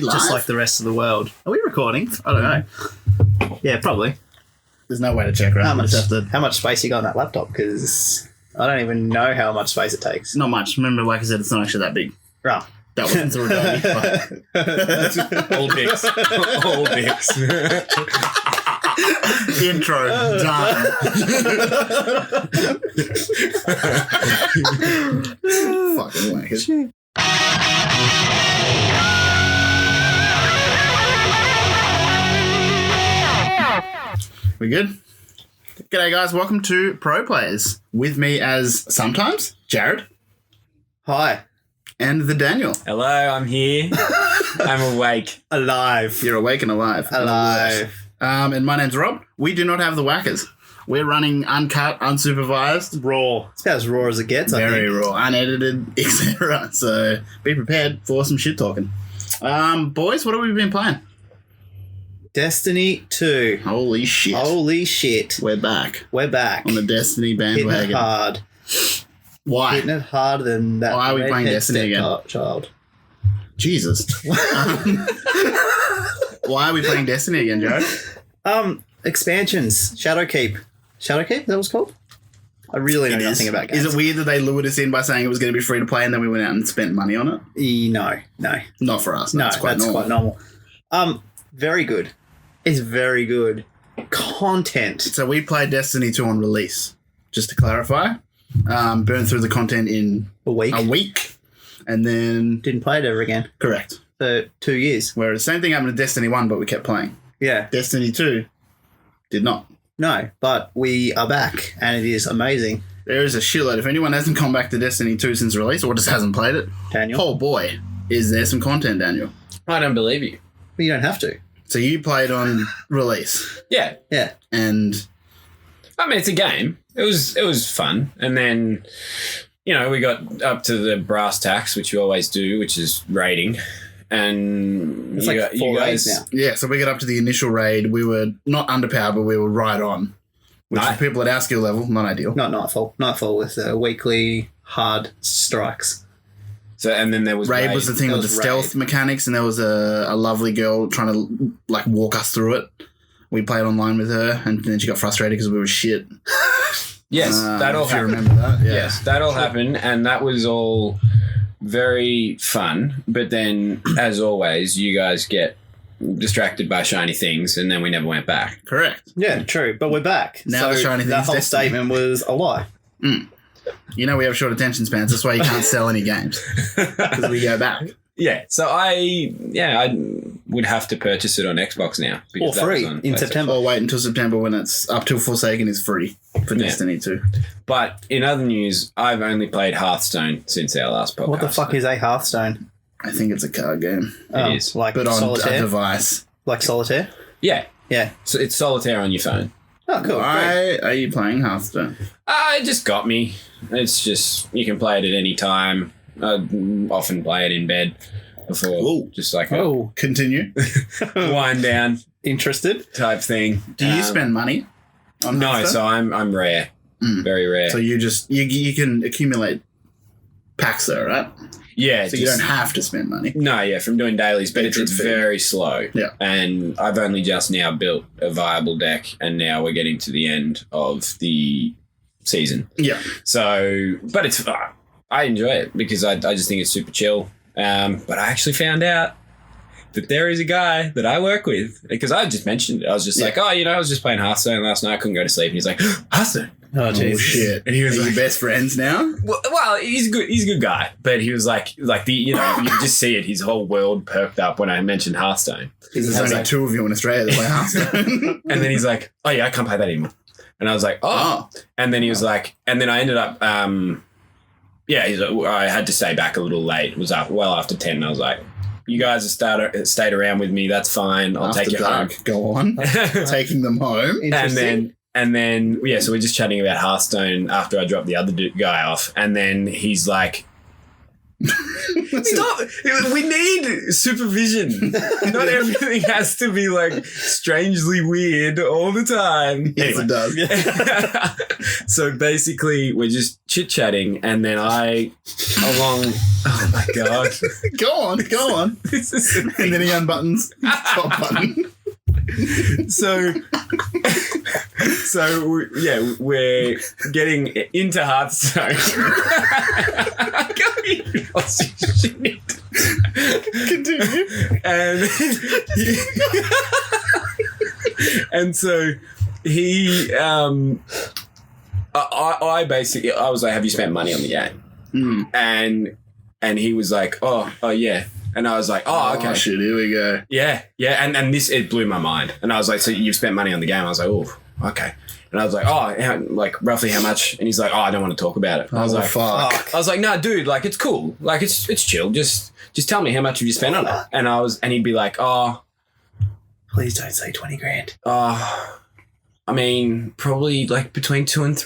just like the rest of the world. Are we recording? I don't know. Yeah, probably. There's no way to check, right? How much space you got on that laptop? Because I don't even know how much space it takes. Not much. Remember, like I said, it's not actually that big. Right. That wasn't so redundant. All dicks. All dicks. Intro done. Fucking wankers. We good? G'day guys, welcome to Pro Players. With me as sometimes, Jared. Hi. And the Daniel. Hello, I'm here. I'm awake. Alive. You're awake and alive. Alive. And my name's Rob. We do not have the whackers. We're running uncut, unsupervised. Raw. It's about as raw as it gets, I Very think. raw, unedited, etc. So be prepared for some shit talking. Boys, what have we been playing? Destiny 2. Holy shit. Holy shit. We're back We're back. on the Destiny Hitting it bandwagon. hard. Why? Hitting it harder than that. Why are we playing redhead Destiny again? Child. Jesus. Why are we playing Destiny again, Joe? Expansions. Shadowkeep. Shadowkeep, is that what it's called? I really know nothing about games. Is it weird that they lured us in by saying it was going to be free to play and then we went out and spent money on it? No. Not for us. No, That's quite that's normal. quite normal. Very good. It's very good content. So we played Destiny 2 on release, just to clarify. Burned through the content in A week. And then... Didn't play it ever again Correct. for 2 years. Whereas the same thing happened to Destiny 1, but we kept playing. Yeah. Destiny 2 did not. No, but we are back and it is amazing. There is a shitload. If anyone hasn't come back to Destiny 2 since release or just hasn't played it, Daniel? oh boy, is there some content, Daniel. I don't believe you. But you don't have to. So you played on release Yeah. Yeah. and... I mean, it's a game. It was fun. And then, we got up to the brass tacks, which you always do, which is raiding. And It's like 4 raids now. Yeah, so we got up to the initial raid. We were not underpowered, but we were right on. Which Nice. for people at our skill level, not ideal. Not Nightfall. Nightfall with weekly hard strikes. So, and then there was Raid was the thing That with the was stealth Raid. mechanics, and there was a lovely girl trying to like walk us through it. We played online with her, and then she got frustrated because we were shit. Yes, that all if you happened. remember that. Yeah. Yes, that all happened, and that was all very fun. But then, as always, you guys get distracted by shiny things, and then we never went back. Correct. Yeah, true. But we're back. Now the shiny that thing's whole Destiny. statement was a lie. You know we have short attention spans. That's why you can't sell any games because we go back. Yeah, so I would have to purchase it on Xbox now. Or because that free was on in PlayStation. September. Or wait until September when it's up till Forsaken is free for Yeah. Destiny 2. But in other news, I've only played Hearthstone since our last podcast. What the fuck is a Hearthstone? I think it's a card game, It is. Like but on a Solitaire? device. Like Solitaire? Yeah, Yeah. so it's solitaire on your phone. Oh, cool. Great. Why are you playing Hearthstone? It just got me. It's just, you can play it at any time. I often play it in bed before, Ooh. just like Oh, Continue. a wind down interested? type thing. Do you spend money on No, Hearthstone? so I'm rare. Very rare. So you just you can accumulate packs though, right? yeah, So you don't have to spend money. No, yeah, from doing dailies, but it's Patron fee. very slow. Yeah. And I've only just now built a viable deck, and now we're getting to the end of the season. Yeah. So, but it's I enjoy it because I just think it's super chill. But I actually found out that there is a guy that I work with because I just mentioned it. I was just like, I was just playing Hearthstone last night. I couldn't go to sleep. And he's like, Hearthstone. Oh, Oh Jesus. shit! And he was Are you like- best friends now? Well, he's good. He's a good guy, but he was like the you can just see it. His whole world perked up when I mentioned Hearthstone. There's I was only like- 2 of you in Australia that play Hearthstone. And then he's like, "Oh yeah, I can't play that anymore." And I was like, "Oh." And then he was like, and then I ended up, he's like, I had to stay back a little late. It was up well after 10. And I was like, "You guys have stayed around with me. That's fine. I'll After take you home." dark, go on. Taking them home. Interesting. And then, so we're just chatting about Hearthstone after I dropped the other guy off. And then he's like, Stop! We need supervision. Not everything has to be like strangely weird all the time. Yes, it does. So basically, we're just chit-chatting, and then oh my God. Go on. This is And then he unbuttons the top button. We're getting into Hearthstone. Continue. And so he, I basically, I was like, have you spent money on the game? And he was like, oh yeah. And I was like, oh, okay. Oh, shit, here we go. Yeah. And it blew my mind. And I was like, so you've spent money on the game? I was like, oh, okay. And I was like, like roughly how much? And he's like, oh, I don't want to talk about it. And I was like, fuck. I was like, no, dude, like it's cool. Like it's chill. Just tell me how much have you spent on it? And he'd be like, oh. Please don't say 20 grand. I mean, probably like between $2,000 and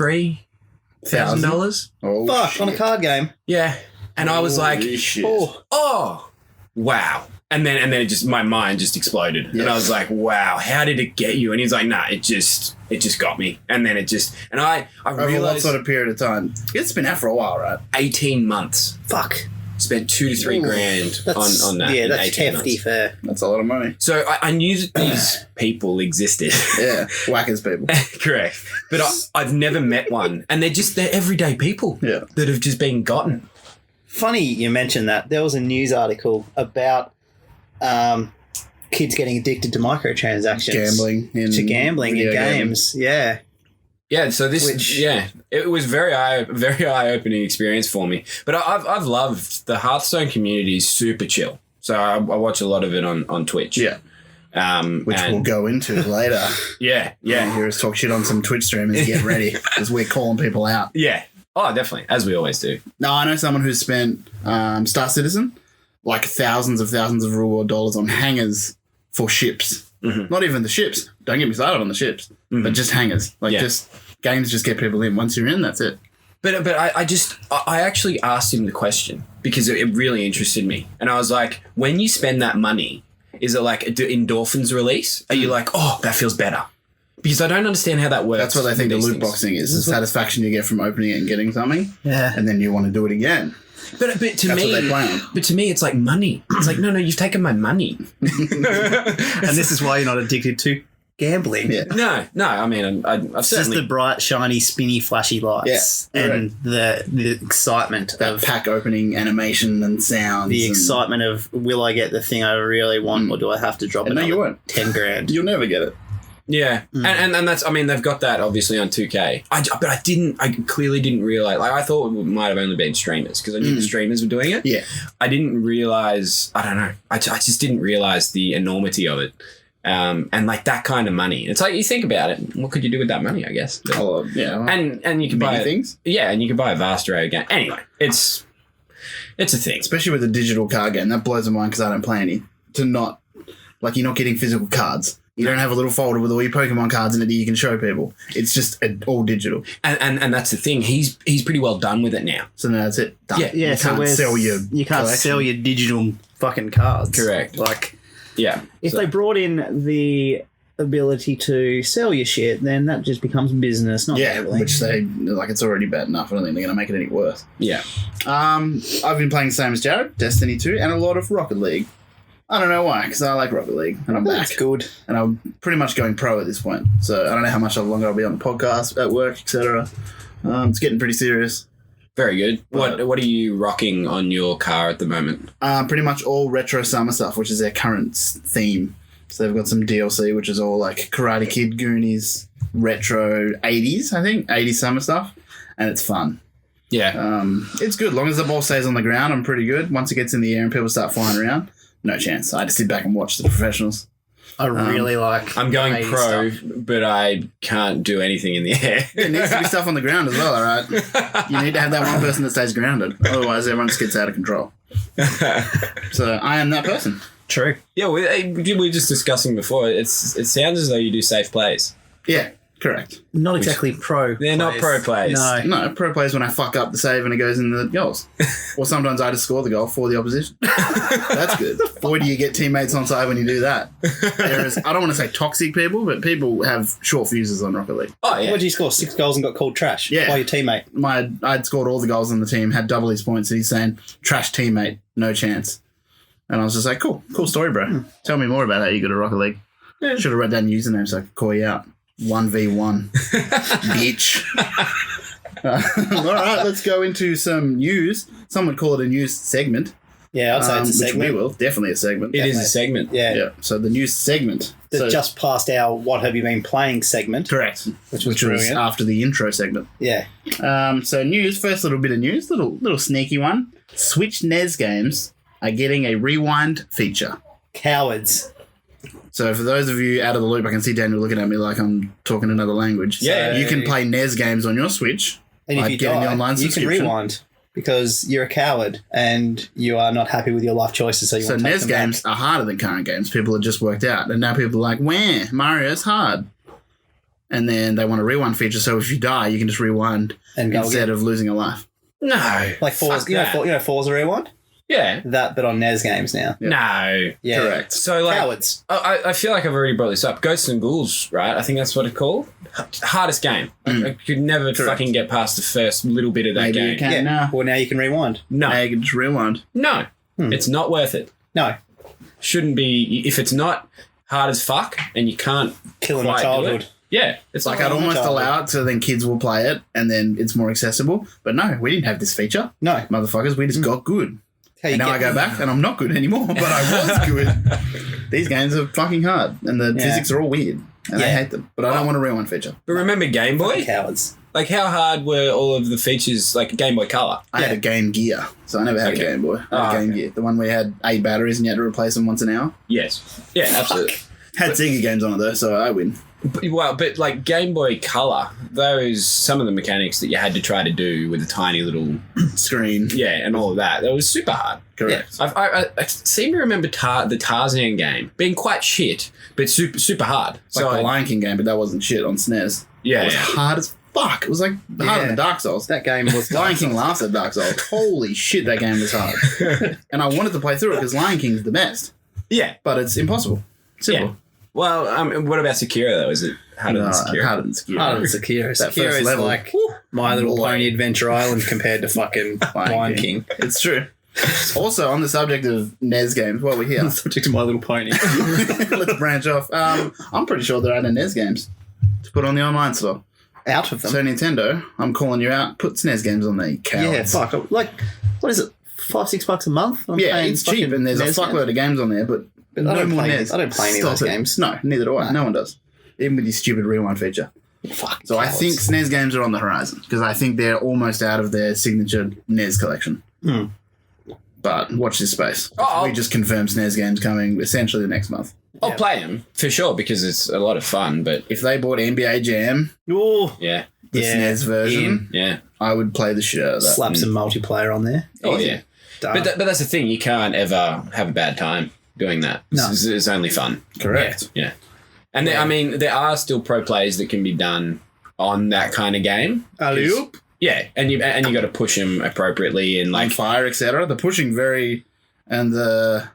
$3,000. Oh, Fuck, shit. on a card game. Yeah. And I was like, Holy shit. oh, wow. And then it just, my mind just exploded. Yeah. And I was like, wow, how did it get you? And he's like, nah, it just got me. And then I Over realized what sort of period of time? It's been out for a while, right? 18 months. Fuck. Spent $2,000 to $3,000 on that. Yeah, in that's 18 hefty months. for... That's a lot of money. So I knew that these people existed. Yeah, whackers people. Correct. But I've never met one. And they're everyday people that have just been gotten. Funny you mentioned that. There was a news article about kids getting addicted to microtransactions. Gambling in in games. Yeah. Yeah, so it was very eye-opening experience for me. But I've loved the Hearthstone community is super chill. So I watch a lot of it on Twitch. Yeah. Which we'll go into later. Yeah. You hear us talk shit on some Twitch streamers. Get ready, because we're calling people out. Yeah. Oh, definitely, as we always do. No, I know someone who's spent Star Citizen like thousands of reward dollars on hangers for ships. Mm-hmm. Not even the ships. Don't get me started on the ships, but just hangers. Just games just get people in. Once you're in, that's it. But I actually asked him the question because it really interested me, and I was like, when you spend that money, is it like do endorphins release? Are you like, oh, that feels better? Because I don't understand how that works. That's what they think the loot boxing is. The satisfaction you get from opening it and getting something. Yeah. And then you want to do it again. But to me, it's like money. It's like, no, you've taken my money. And this is why you're not addicted to gambling. Yeah. No. I mean, I've It's certainly... just the bright, shiny, spinny, flashy lights. Yeah, and the excitement that of pack opening animation and sounds. the excitement of, will I get the thing I really want or do I have to drop no, you won't. 10 grand? You'll never get it. Yeah, and that's, I mean, they've got that obviously on 2K. But I clearly didn't realize, like, I thought it might have only been streamers because I knew the streamers were doing it. Yeah. I didn't realize, I don't know, I just didn't realize the enormity of it. And like that kind of money. It's like, you think about it, what could you do with that money, I guess? But, and you can buy things. Yeah, and you can buy a vast array of games. Anyway, it's a thing. Especially with a digital card game. That blows my mind because I don't play any. You're not getting physical cards. You don't have a little folder with all your Pokemon cards in it that you can show people. It's just all digital. And that's the thing. He's pretty well done with it now. So now that's it. Done. Yeah. You can't sell your sell your digital fucking cards. Correct. Like, yeah. if they brought in the ability to sell your shit, then that just becomes business, not gambling. Which it's already bad enough. I don't think they're going to make it any worse. Yeah. I've been playing the same as Jared, Destiny 2, and a lot of Rocket League. I don't know why, because I like Rocket League, and I'm That's back. good. And I'm pretty much going pro at this point. So I don't know how much longer I'll be on the podcast, at work, etc. It's getting pretty serious. Very good. What are you rocking on your car at the moment? Pretty much all retro summer stuff, which is their current theme. So they've got some DLC, which is all like Karate Kid, Goonies, retro 80s, I think, 80s summer stuff, and it's fun. Yeah. It's good. As long as the ball stays on the ground, I'm pretty good. Once it gets in the air and people start flying around, no chance. I just sit back and watch the professionals. I really like... I'm going pro, stuff. but I can't do anything in the air. It needs to be stuff on the ground as well, all right? You need to have that one person that stays grounded. Otherwise, everyone just gets out of control. So I am that person. True. Yeah, we were just discussing before. It sounds as though you do safe plays. Yeah. Correct. Not exactly pro. They're not pro players. No. No, pro players when I fuck up the save and it goes in the goals. Or sometimes I just score the goal for the opposition. That's good. Boy, do you get teammates on side when you do that. Whereas, I don't want to say toxic people, but people have short fuses on Rocket League. Oh, yeah. What did you score? 6 goals and got called trash Yeah. by your teammate. I'd scored all the goals on the team, had double his points, and he's saying, trash teammate, no chance. And I was just like, cool story, bro. Tell me more about how you got a Rocket League. Yeah. Should have wrote down username so I could call you out. 1v1. Bitch. All right, let's go into some news. Some would call it a news segment. Yeah, I'd say it's a Which segment. we will. Definitely a segment. It is a segment. Yeah. Yeah, so the news segment. That's So- just past our What Have You Been Playing segment. Correct. Which was was brilliant. after the intro segment. Yeah. So news, first little bit of news, little sneaky one. Switch NES games are getting a rewind feature. Cowards. So for those of you out of the loop, I can see Daniel looking at me like I'm talking another language. Yeah. So you can play NES games on your Switch. And if Like you getting the die, online you can subscription. rewind because you're a coward and you are not happy with your life choices. So you So want to take NES them back. games are harder than current games. People have just worked out. And now people are like, where? Mario's hard. And then they want a rewind feature. So if you die, you can just rewind And go instead again. of losing a life. No. Like Forza, Fuck you know, that. you know Forza Rewind? Yeah. That, but on NES games now. No. Yeah. Correct. So, like, Cowards. I feel like I've already brought this up. Ghosts and Ghouls, right? I think that's what it's called. Hardest game. I could never fucking get past the first little bit of that Maybe you game. can Yeah. now. Well, now you can rewind. No. Now you can just rewind. No. It's not worth it. No. Shouldn't be. If it's not hard as fuck and you can't Killing my quite do childhood. it, yeah. It's Like, like, I'd almost childhood. allow it so then kids will play it and then it's more accessible. But no, we didn't have this feature. No. Motherfuckers, we just got good. How you And now I get- go back and I'm not good anymore, but I was good. These games are fucking hard and the Yeah. physics are all weird. And I Yeah. hate them. But I don't want a rewind feature. but remember Game Boy? Cowards. Like, how hard were all of the features, like Game Boy Color? I had a Game Gear, so I never had Okay. a Game Boy. I had a Game Gear. The one where you had 8 batteries and you had to replace them once an hour. Yes. Yeah, absolutely. Had Sega games on it though, so I win. But like Game Boy Color, those some of the mechanics that you had to try to do with a tiny little Screen. and all of that was super hard. Correct. I seem to remember the Tarzan game being quite shit, but super hard. Like the Lion King game, but that wasn't shit on SNES. Yeah, It was yeah. hard as fuck. It was like harder Yeah. than Dark Souls. That game was Lion King laughs at Dark Souls. Holy shit, that game was hard. And I wanted to play through it because Lion King's the best. yeah. But it's impossible. Simple. Yeah. Well, what about Sekiro though? Is it harder than Sekiro? Harder than Sekiro. harder than Sekiro. That Sekiro first is level. like My Little Boy. Pony Adventure Island compared to fucking Lion King. It's true. Also, on the subject of NES games, while we're here, Subject to My Little Pony. let's branch off. I'm pretty sure there are no NES games to put on the online store. Out of them. So Nintendo, I'm calling you out. Put SNES games on there, you Yeah, cowards. fuck. Like, what is it? $5-6 a month? I'm Yeah, paying it's cheap fucking and there's a NES fuckload of games on there, but But no I don't more play- NES. I don't play any of Stop those it. games. No, neither do I. No one does. Even with your stupid rewind feature. Fuck. So I think SNES games are on the horizon because I think they're almost out of their signature NES collection. But watch this space. Oh, We just confirmed SNES games coming essentially the next month. I'll play them for sure because it's a lot of fun. But If they bought NBA Jam, Oh, yeah, the Yeah, SNES version, yeah, I would play the shit out of that. slap some multiplayer on there. oh Easy. yeah. Done. But that's the thing. You can't ever have a bad time doing that. No. It's only fun. Correct. Yeah. And I mean, there are still pro plays that can be done on that kind of game. Alley-oop, Yeah, and you got to push them appropriately and on like fire, etc. The pushing very, and the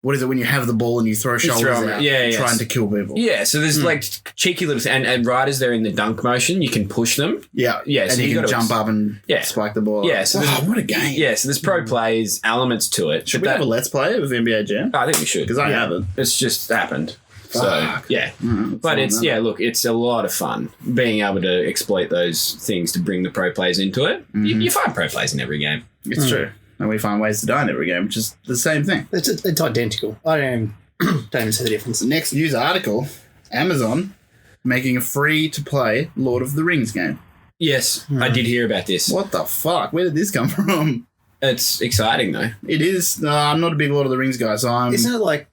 what is it when you have the ball and you throw shoulders throw 'em, out, yeah, trying to kill people. yeah. So there's like cheeky little and riders there in the dunk motion. You can push them. Yeah, Yeah, and so you you can gotta- jump up and Yeah. spike the ball. Yeah, so wow, there's- what a game! Yeah, so there's pro plays elements to it. Should but we have a let's play with NBA Jam? I think we should Because I yeah. haven't. It's just happened. So Fuck. yeah, but it's look, it's a lot of fun being able to exploit those things to bring the pro plays into it. You find pro plays in every game. It's true, and we find ways to die in every game, which is the same thing. It's identical. I don't even see the difference. Next news article: Amazon making a free-to-play Lord of the Rings game. Yes, I did hear about this. What the fuck? Where did this come from? It's exciting though. It is. I'm not a big Lord of the Rings guy, so I'm. Isn't it like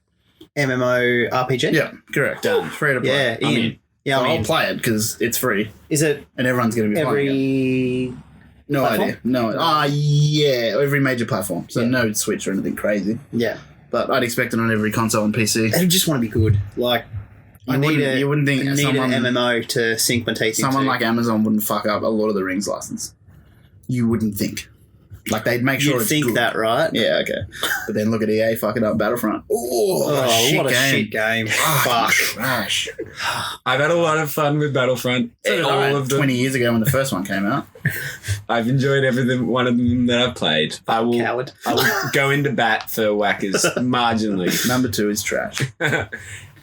MMO RPG? Yeah, correct. Done. Free to play. Yeah, I Ian. mean, Yeah, I I'll mean, play it because it's free is it and everyone's going to be playing it. every... No platform? idea. No. Yeah, every major platform. So Yeah. no Switch or anything crazy. Yeah. But I'd expect it on every console and PC. They just want to be good. Like, You wouldn't think you need someone, an MMO to sink my teeth someone into. like Amazon wouldn't fuck up a lot of the Rings license. You wouldn't think. Like, they'd make sure You'd it's think good. that, right? Yeah, okay. But then look at EA fucking up Battlefront. Oh, what a shit game. Fuck. Trash. I've had a lot of fun with Battlefront. So did all I, of them. 20 years ago when the first one came out. I've enjoyed one of them that I've played. I will go into bat for whackers marginally. Number 2 is trash.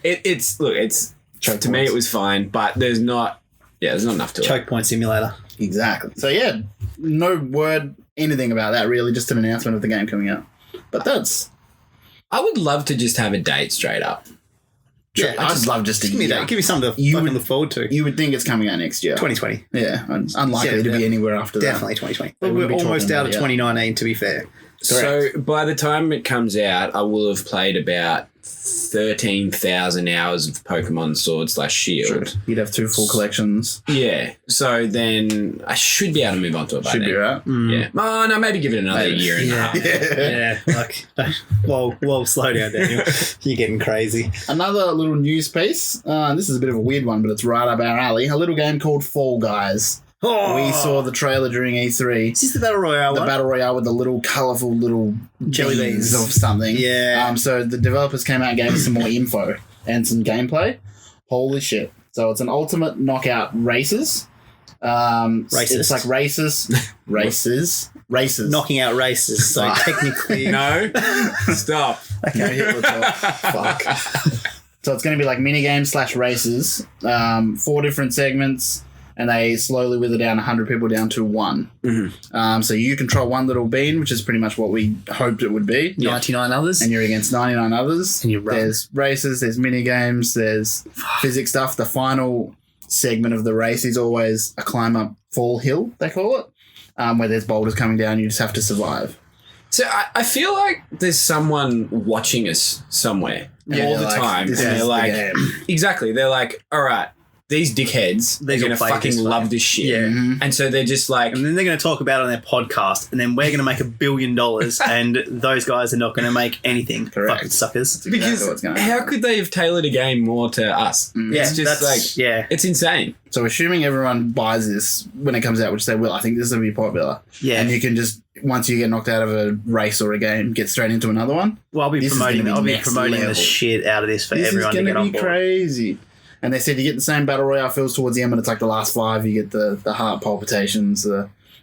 It's to me it was fine, but there's not enough to it. Choke point simulator. Exactly. So yeah, no word anything about that really, just an announcement of the game coming out. But that's... I would love to just have a date straight up. Yeah, I'd just love just to... Give me that. Give me something to fucking look forward to. You would think it's coming out next year. 2020. Yeah, it's unlikely to be anywhere after that. Definitely 2020. But we're almost out of 2019, to be fair. So by the time it comes out, I will have played about 13,000 hours of Pokemon Sword/Shield. Sure. You'd have 2 full collections. Yeah. So then I should be able to move on to it by Should then. be right. Yeah. Oh, no, maybe give it another year and a half. Yeah. Like, whoa, slow down, Daniel. You're getting crazy. Another little news piece. This is a bit of a weird one, but it's right up our alley. A little game called Fall Guys. Oh. We saw the trailer during E3. Is this the Battle Royale The one? Battle Royale with the little colourful little Jelly beans of something. Yeah. So the developers came out and gave us some more info and some gameplay. Holy shit. So it's an ultimate knockout races. It's like races. Knocking out races. So technically... No. Stop. Okay, here we go. Fuck. So it's going to be like mini-games / races. 4 different segments. And they slowly wither down 100 people down to 1. Mm-hmm. So you control one little bean, which is pretty much what we hoped it would be. 99 others. And you're against 99 others. And you run. There's races, there's mini games, there's physics stuff. The final segment of the race is always a climb up fall hill, they call it, where there's boulders coming down. You just have to survive. So I feel like there's someone watching us somewhere all the like, time. this And is they're the like, game. exactly. They're like, all right, these dickheads, they're going to fucking love this shit. Yeah. And so they're just like... And then they're going to talk about it on their podcast, and then we're going to make $1 billion, and those guys are not going to make anything. Correct. Fucking suckers. Because what's gonna how happen. could they have tailored a game more to us? It's just like... Yeah. It's insane. So assuming everyone buys this when it comes out, which they will, I think this will be popular. Yeah. And you can just, once you get knocked out of a race or a game, get straight into another one. Well, I'll be This is promoting gonna be next the level. shit out of this for This everyone is to going get to on be board. crazy. And they said you get the same Battle Royale feels towards the end, but it's like the last 5, you get the heart palpitations,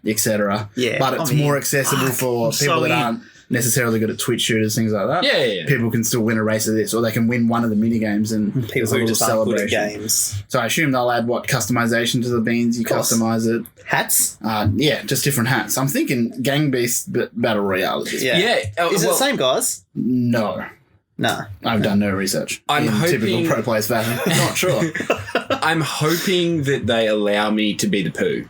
etc. Yeah. But it's more accessible for people that aren't necessarily good at Twitch shooters, things like that. Yeah. People can still win a race of this, or they can win one of the mini games and People there's a who little just aren't good at celebration. games. So I assume they'll add customization to the beans. You course. customize it. Hats? Yeah, just different hats. I'm thinking Gang Beast Battle Royale. Yeah. Is it the same guys? No. No. I've done no research. I'm in hoping- typical pro players fashion. Not sure. I'm hoping that they allow me to be the poo.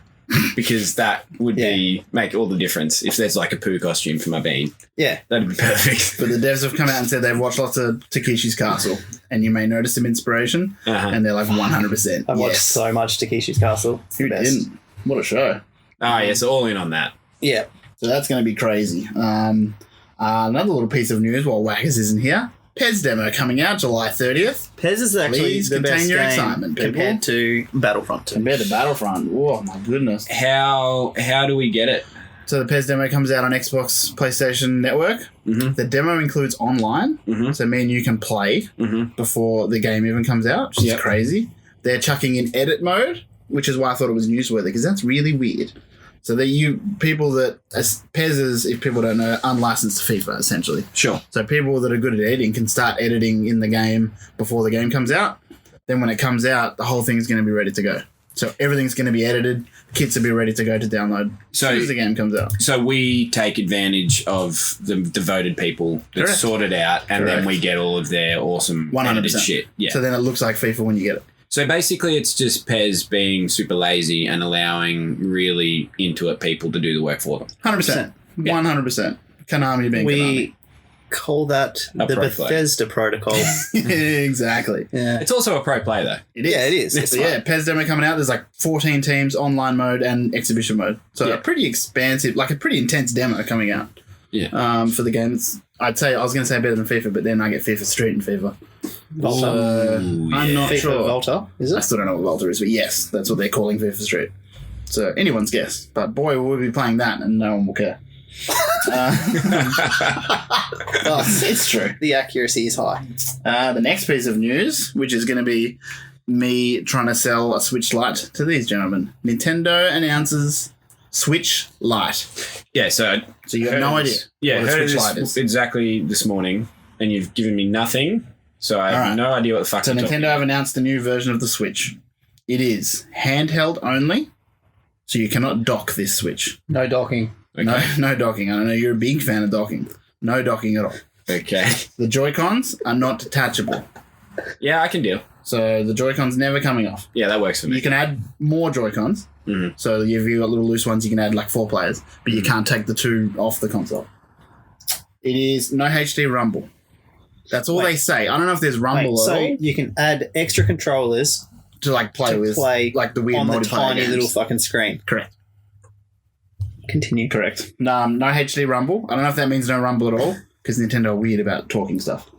Because that would make all the difference if there's like a poo costume for my bean. Yeah. That'd be perfect. But the devs have come out and said they've watched lots of Takeshi's Castle, and you may notice some inspiration, and they're like 100%. I've watched so much Takeshi's Castle. It's the Who best. didn't? What a show. So all in on that. Yeah. So that's going to be crazy. Another little piece of news while Wackers isn't here. Pez demo coming out July 30th. Pez is actually Please the contain best your game excitement, people. compared to Battlefront 2. Compared to Battlefront. Oh, my goodness. How do we get it? So the Pez demo comes out on Xbox, PlayStation Network. Mm-hmm. The demo includes online. So me and you can play before the game even comes out, which is crazy. They're chucking in edit mode, which is why I thought it was newsworthy, because that's really weird. So that people that, as Pez is, if people don't know, unlicensed FIFA, essentially. Sure. So people that are good at editing can start editing in the game before the game comes out. Then when it comes out, the whole thing's going to be ready to go. So everything's going to be edited. Kits will be ready to go to download as soon as the game comes out. So we take advantage of the devoted people that sort it out, and then we get all of their awesome 100%. edited shit. Yeah. So then it looks like FIFA when you get it. So basically, it's just Pez being super lazy and allowing really into it people to do the work for them. 100%. 100%. Konami being We call that the pro play. Bethesda protocol. Konami. Exactly. Yeah. It's also a pro play, though. It is. Yeah, it is. It's So yeah, Pez demo coming out. There's like 14 teams, online mode and exhibition mode. So a pretty expansive, like a pretty intense demo coming out. for the games. I'd say I was going to say better than FIFA, but then I get FIFA Street and FIFA. Volta. I'm not FIFA sure. Volta, is I it? still don't know what Volta is, but yes, that's what they're calling FIFA Street. So anyone's guess. But boy, we'll be playing that and no one will care. It's true. The accuracy is high. The next piece of news, which is going to be me trying to sell a Switch Lite to these gentlemen. Nintendo announces Switch Lite. Yeah, so you have no idea Yeah, what a heard Switch of Lite this is. exactly this morning, and you've given me nothing, so I have Alright. no idea what the fuck So you're talking Nintendo have announced a new version of the Switch. It is handheld only, so you cannot dock this Switch. No docking. Okay. No docking. I know you're a big fan of docking. No docking at all. Okay. The Joy-Cons are not detachable. Yeah, I can deal. So the Joy-Cons never coming off. Yeah, that works for me. You can add more Joy-Cons. Mhm. So if you've got little loose ones, you can add like 4 players, but you can't take the 2 off the console. It is no HD rumble. That's all they say. I don't know if there's rumble at so all you can add extra controllers to like play with like the weird on the multiplayer tiny games. little fucking screen. Correct. Continue. Correct. No HD rumble. I don't know if that means no rumble at all because Nintendo are weird about talking stuff.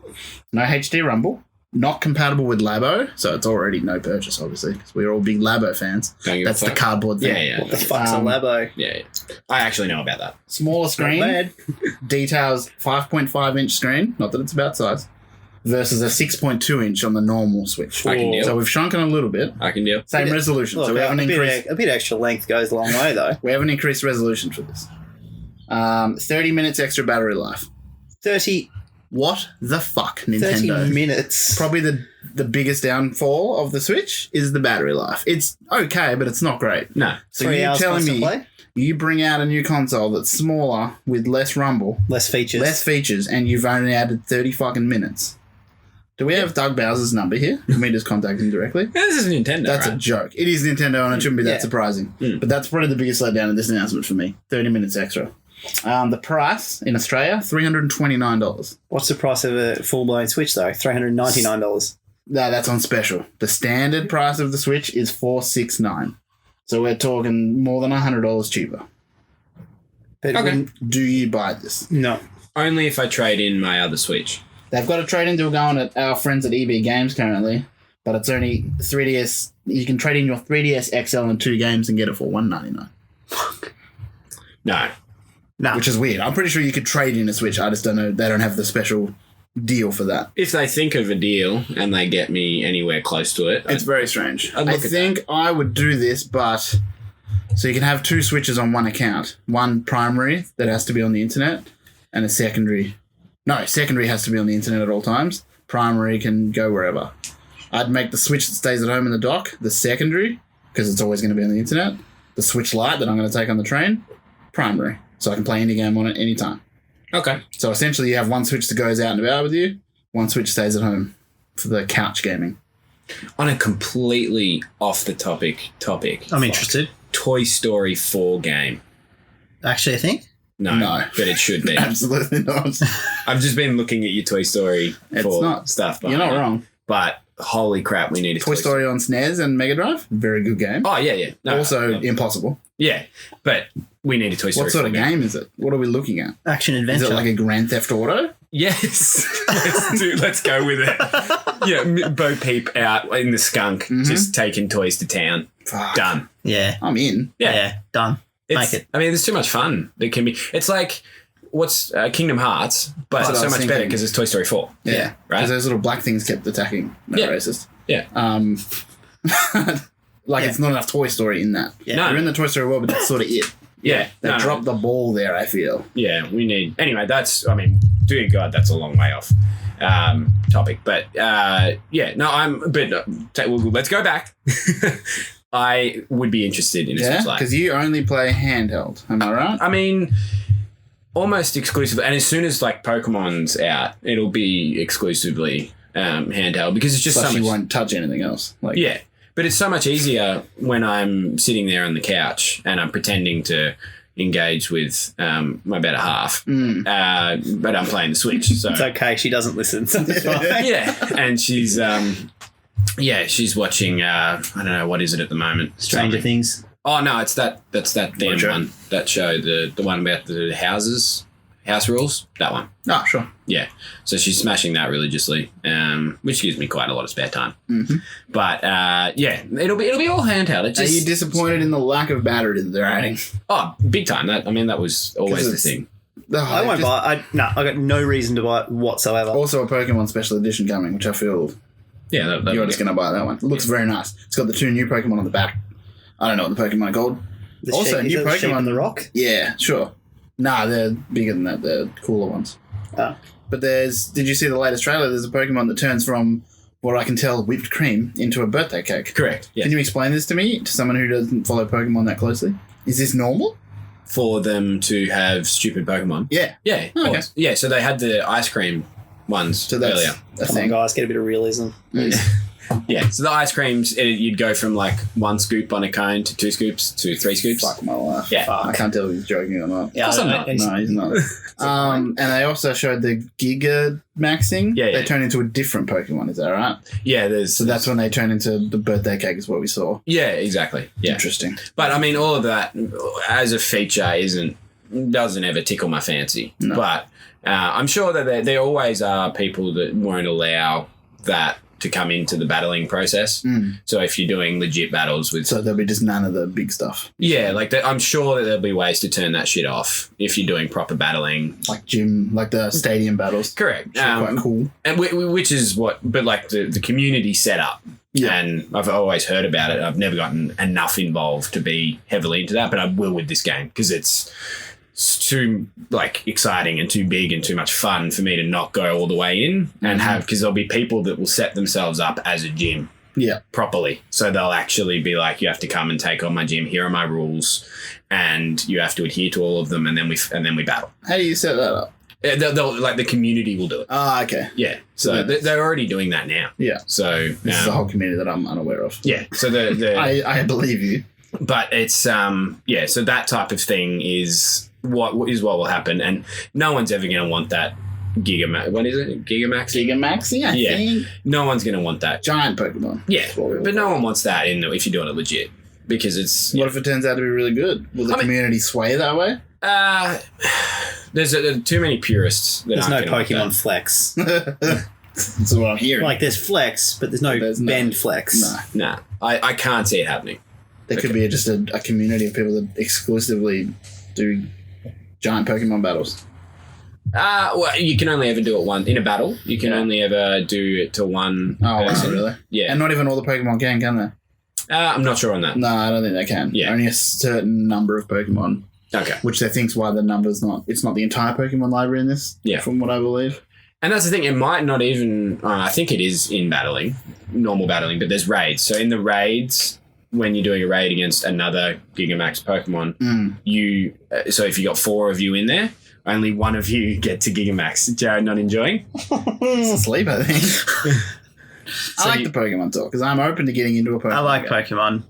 No HD rumble. Not compatible with Labo, so it's already no purchase, obviously, because we're all big Labo fans. Don't give a That's the fuck. cardboard thing. Yeah. What the fuck's a Labo? Yeah. I actually know about that. Smaller Not screen, bad. details 5.5 inch screen, not that it's about size, versus a 6.2 inch on the normal Switch. I can deal. So we've shrunken a little bit. I can deal. Same resolution. Look, So we haven't increased. a bit extra length goes a long way, though. We haven't increased resolution for this. 30 minutes extra battery life. 30 What the fuck, Nintendo? 30 minutes. Probably the biggest downfall of the Switch is the battery life. It's okay, but it's not great. No. So 3 you're hours telling constant me play? you bring out a new console that's smaller with less rumble, Less features. and you've only added 30 fucking minutes. Do we have Doug Bowser's number here? Can we just contact him directly? Yeah, this is Nintendo, That's right? a joke. It is Nintendo, and it shouldn't be that Yeah. surprising. Mm. But that's probably the biggest letdown of this announcement for me. 30 minutes extra. The price in Australia, $329. What's the price of a full-blown Switch, though? $399. No, that's on special. The standard price of the Switch is $469. So we're talking more than $100 cheaper. But Okay. Do you buy this? no. Only if I trade in my other Switch. They've got a trade-in deal going at our friends at EB Games currently, but it's only 3DS. You can trade in your 3DS XL and 2 games and get it for $199, No. No. which is weird. I'm pretty sure you could trade in a Switch. I just don't know. They don't have the special deal for that. If they think of a deal and they get me anywhere close to it, It's very strange. I'd I look at think I would do this, but so you can have 2 Switches on one account. One primary that has to be on the internet, and a secondary. No, secondary has to be on the internet at all times. Primary can go wherever. I'd make the Switch that stays at home in the dock the secondary, because it's always going to be on the internet. The Switch Lite that I'm going to take on the train, primary. So I can play any game on it anytime. okay. So essentially you have one Switch that goes out and about with you, one Switch stays at home for the couch gaming. On a completely off the topic. I'm interested. Toy Story 4 game. Actually, I think. No, but it should be. Absolutely not. I've just been looking at your Toy Story It's 4 not. stuff. You're not behind it. wrong. But holy crap, we need a Toy Story on SNES and Mega Drive, very good game. Oh, yeah. No, Also no. impossible. Yeah, but we need a Toy Story What sort 4 of game is it? What are we looking at? Action Is adventure. it like a Grand Theft Auto? Yes. Let's go with it. Yeah, Bo Peep out in the skunk, just taking toys to town. Fuck. Done. yeah. I'm in. Yeah. Done. It's, Make it. I mean, there's too much fun. There can be. It's like what's Kingdom Hearts, but That's it's what I so was much better thinking. because it's Toy Story 4. Yeah. Right? Because those little black things kept attacking. No Yeah. racist. Yeah. It's not enough Toy Story in that. Yeah. No. You're in the Toy Story world, but that's sort of it. Yeah. They No, no. dropped the ball there, I feel. Yeah, we need. Anyway, that's. I mean, dear God, that's a long way off topic. But yeah, no, I'm. But let's go back. I would be interested in a Yeah? Switch Lite. Because you only play handheld. Am I right? I mean, almost exclusively. And as soon as like Pokemon's out, it'll be exclusively handheld because it's just Plus so you much. won't touch anything else. Like, Yeah, but it's so much easier when I'm sitting there on the couch and I'm pretending to engage with my better half, but I'm playing the Switch. So It's okay. She doesn't listen. So it's fine. yeah, and she's she's watching. I don't know what is it at the moment. Stranger Something. Things. Oh no, it's that. That's that damn What show? one. That show, the one about the houses. House Rules, that one. Oh, sure. Yeah. So she's smashing that religiously, which gives me quite a lot of spare time. Mm-hmm. But yeah, it'll be all handheld. It Are just, you disappointed in the lack of battery that they're adding? oh, big time. That was always the thing. I won't buy it. I got no reason to buy it whatsoever. Also a Pokemon Special Edition coming, which I feel Yeah, you're just going to buy that one. It looks very nice. It's got the 2 new Pokemon on the back. I don't know what the Pokemon are called. Also, new Pokemon. Sheep in the Rock? Yeah, sure. Nah, they're bigger than that. They're cooler ones. Oh. But did you see the latest trailer? There's a Pokemon that turns from what I can tell whipped cream into a birthday cake. Correct. Yeah. Can you explain this to me, to someone who doesn't follow Pokemon that closely? Is this normal? For them to have stupid Pokemon. Yeah. Yeah. Oh, okay. Yeah. So they had the ice cream ones So that's earlier. a Come on, thing. guys, get a bit of realism. Yeah. So the ice creams, you'd go from like 1 scoop on a cone to 2 scoops to 3 scoops. Fuck my life. Yeah. I can't tell if he's joking or not. Yeah, Of course I'm not. No, he's not. And they also showed the Giga Maxing. Yeah, yeah. They turn into a different Pokemon, is that right? Yeah. There's. So that's when they turn into the birthday cake is what we saw. Yeah. Exactly. Yeah. Interesting. But I mean, all of that as a feature doesn't ever tickle my fancy. No. But I'm sure that there always are people that won't allow that to come into the battling process. Mm. So if you're doing legit battles with, So there'll be just none of the big stuff. yeah, like I'm sure that there'll be ways to turn that shit off if you're doing proper battling. Like the stadium battles. Correct. Which are quite cool. And which is but like the community setup. Yeah. And I've always heard about it. I've never gotten enough involved to be heavily into that, but I will with this game because it's too like exciting and too big and too much fun for me to not go all the way in and have, because there'll be people that will set themselves up as a gym Yeah. properly. So they'll actually be like, you have to come and take on my gym. Here are my rules, and you have to adhere to all of them. And then we battle. How do you set that up? They'll like the community will do it. Ah, okay. Yeah. So they're already doing that now. Yeah. So This is a whole community that I'm unaware of. yeah. So the I believe you. but it's yeah. So that type of thing is what will happen, and no one's ever going to want that Gigamax. What is it? Gigamax? Gigamaxing, I think. No one's going to want that. Giant Pokemon. Yeah, but no one wants that if you're doing it legit, because it's. What if it turns out to be really good? Will the community sway that way? There's too many purists. There's no Pokemon Flex. That's what I'm hearing. Like, there's Flex, but there's no Bend Flex. No. Nah, I can't see it happening. There could be just a community of people that exclusively do giant Pokemon battles. Well, you can only ever do it one in a battle. You can only ever do it to one person. Really? Yeah. And not even all the Pokemon can they? I'm not sure on that. No, I don't think they can. Yeah. Only a certain number of Pokemon. Okay. Which they think's why the number's not... It's not the entire Pokemon library in this, from what I believe. And that's the thing. It might not even... I think it is in battling, normal battling, but there's raids. So in the raids, when you're doing a raid against another Gigamax Pokemon, so if you got 4 of you in there, only 1 of you get to Gigamax. Jared not enjoying? It's asleep, I think. I like the Pokemon talk because I'm open to getting into a Pokemon. I like game. Pokemon.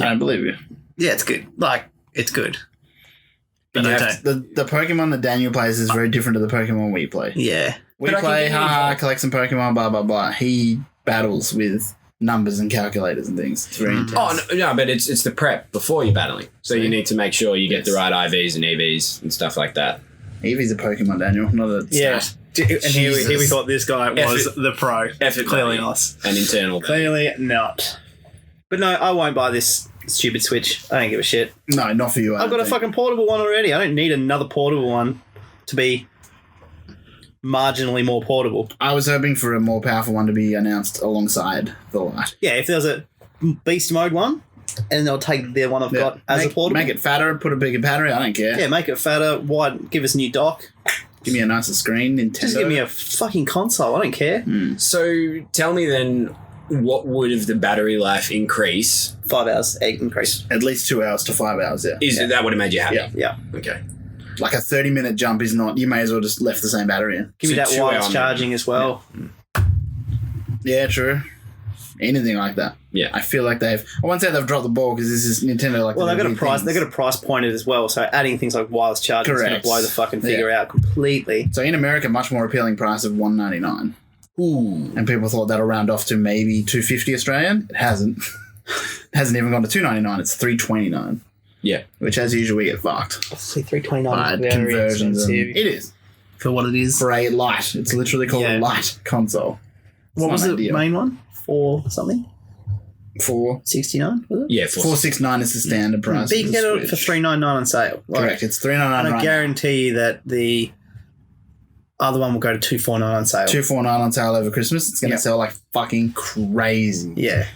I don't believe you. Yeah, it's good. Like, it's good. But You I have don't. The Pokemon that Daniel plays is very different to the Pokemon we play. Yeah. We But I can play, get involved. collect some Pokemon, blah, blah, blah. He battles with numbers and calculators and things. It's very intense. Oh, no, but it's the prep before you're battling. So you need to make sure you get the right IVs and EVs and stuff like that. Eevee's a Pokemon, Daniel, not a Yeah. stat. And here we Jesus. thought this guy was the pro. Clearly not. An internal. Clearly not. But no, I won't buy this stupid Switch. I don't give a shit. No, not for you. I've got a fucking portable one already. I don't need another portable one to be marginally more portable. I was hoping for a more powerful one to be announced alongside the Lite. Yeah, if there's a beast mode one, and they'll take the one I've got as a portable. Make it fatter, put a bigger battery, I don't care. Yeah, make it fatter, wide, give us a new dock. Give me a nicer screen, Nintendo. Just give me a fucking console. I don't care. So tell me then, what would have the battery life increase? 5 hours, 8 increase. At least 2 hours to 5 hours, yeah. That would have made you happy? Yeah. Yeah. Okay. Like a 30-minute jump is not... You may as well just left the same battery in. Give me So that 2 wireless hour charging as well. Yeah, true. Anything like that. Yeah. I feel like they've... I won't say they've dropped the ball because this is Nintendo like... Well, they they've got do a price. things. They've got a price pointed as well. So adding things like wireless charging is going to Correct. blow the fucking figure out completely. So in America, much more appealing price of $199. Ooh. And people thought that'll round off to maybe $250 Australian. It hasn't. It hasn't even gone to $299. It's $329. Yeah. Which, as usual, we get fucked. See, $329 By is very conversions. expensive. It is. For what it is. For a Lite. It's literally called Yeah. a Lite console. It's What not was the ideal. main one? 4 something? 469 was it? Yeah, 469 is the standard price. But you for can the get it for Switch. $399 on sale. Correct. It's $399 And I right guarantee you that the other one will go to $249 on sale. now. $249 on sale over Christmas. It's going to Yep. sell like fucking crazy. Yeah.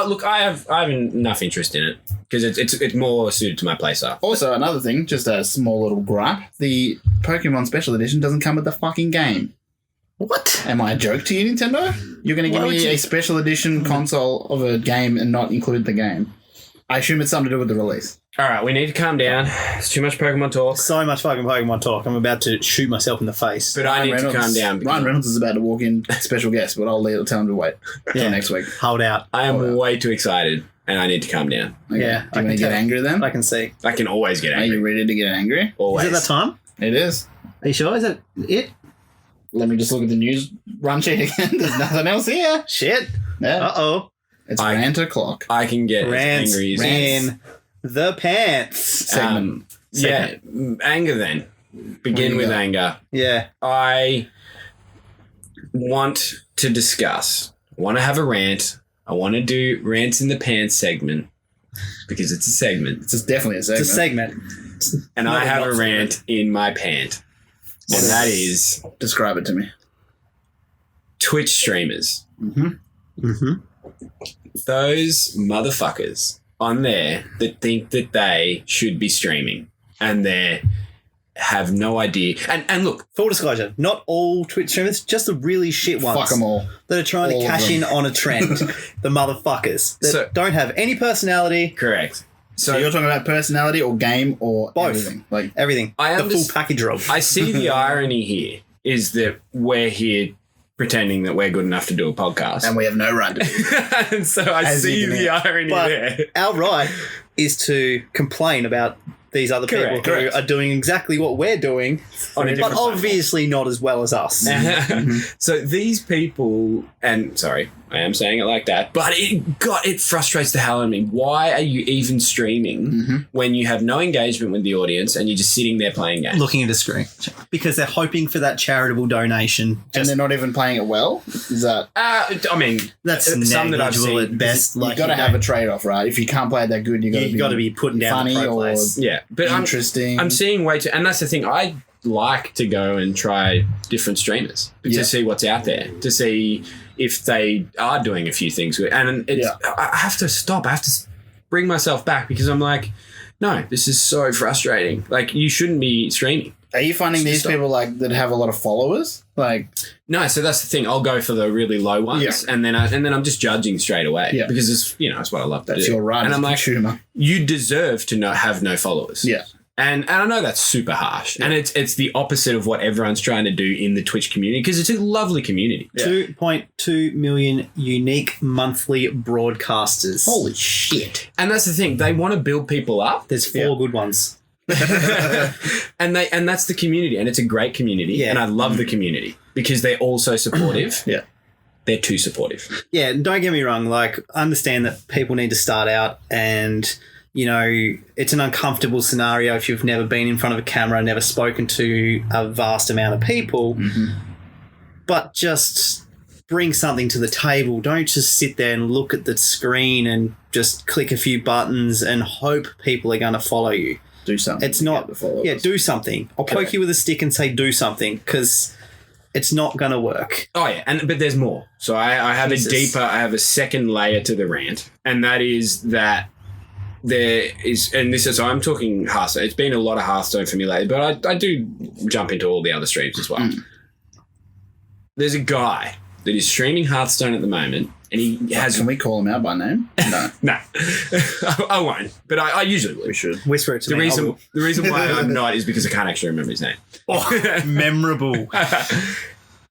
Look, I have enough interest in it because it's more suited to my playstyle. Also, another thing, just a small little gripe, the Pokemon Special Edition doesn't come with the fucking game. What? Am I a joke to you, Nintendo? You're going to Why give would me you- a Special Edition console of a game and not include the game? I assume it's something to do with the release. All right, we need to calm down. It's too much Pokemon talk. So much fucking Pokemon talk. I'm about to shoot myself in the face. But I need to calm down. Ryan Reynolds is about to walk in, special guest, but I'll tell him to wait until next week. Hold out. I am way too excited, and I need to calm down. Okay. Yeah, Do you want to get angry then? I can see. I can always get Are angry. you ready to get angry? Always. Is it that time? It is. Are you sure? Is it it? Let me just look at the news run sheet again. There's nothing else here. Shit. Yeah. Uh-oh. It's rant o'clock. I can get Rants as angry as in the pants. Segment. Yeah, anger then. Begin with anger. Yeah. I want to discuss. I want to have a rant. I want to do rants in the pants segment because it's a segment. It's definitely a segment. It's a segment. And Not I a have not a rant in my pant. And that is Describe it to me. Twitch streamers. Mm-hmm. Those motherfuckers on there that think that they should be streaming and they have no idea. And look, Full disclosure, not all Twitch streamers, just the really shit ones. Fuck them all. That are trying All to of cash them. in on a trend. The motherfuckers. That So- don't have any personality. correct. So you're talking about personality or game or Both. everything? Like, Everything. I the full package roll. I see the irony here is that we're here pretending that we're good enough to do a podcast. and we have no right to do it. And so I As see you can the irony But there. our right is to complain about these other people Correct, who correct. are doing exactly what we're doing, On a but different platform. obviously not as well as us. So these people, and sorry, I am saying it like that, but it frustrates the hell out of me. Why are you even streaming when you have no engagement with the audience and you're just sitting there playing games? Looking at a screen because they're hoping for that charitable donation. And they're not even playing it well? Is that... I mean, That's some that I've negligible seen. at best. You've got to have a trade-off, right? If you can't play it that good, You've got to be putting down funny the pro or plays. Yeah, but interesting. I'm seeing way too, and that's the thing. I like to go and try different streamers Yeah. to see what's out there, to see if they are doing a few things. And it's, I have to stop. I have to bring myself back because I'm like, no, this is so frustrating. Like, you shouldn't be streaming. Are you finding these Stop. people like that have a lot of followers? Like, No, so that's the thing. I'll go for the really low ones, Yeah. and then I'm just judging straight away Yeah. because it's what I love to that's do. your right And as I'm a like, consumer. you deserve to have no followers. Yeah. And I know that's super harsh, and it's the opposite of what everyone's trying to do in the Twitch community because it's a lovely community. 2.2 million unique monthly broadcasters. Holy shit. And that's the thing; they want to build people up, There's 4 good ones. and that's the community, and it's a great community, Yeah. and I love the community because they're all so supportive. Yeah. They're too supportive. Yeah, and don't get me wrong. Like, understand that people need to start out and, you know, it's an uncomfortable scenario if you've never been in front of a camera, never spoken to a vast amount of people. But just bring something to the table. Don't just sit there and look at the screen and just click a few buttons and hope people are going to follow you. Do something. It's to not. get the followers. Yeah, do something. I'll poke you with a stick and say do something because it's not going to work. Oh yeah, but there's more. So I have Jesus. I have a second layer to the rant, and that is that there is, and this is, I'm talking Hearthstone. It's been a lot of Hearthstone for me lately, but I do jump into all the other streams as well. There's a guy that is streaming Hearthstone at the moment, and he has... Can we call him out by name? No. No, I won't, but I usually would. We should. Whisper it to The me. I reason, will. the reason why I'm not is because I can't actually remember his name. Oh, memorable.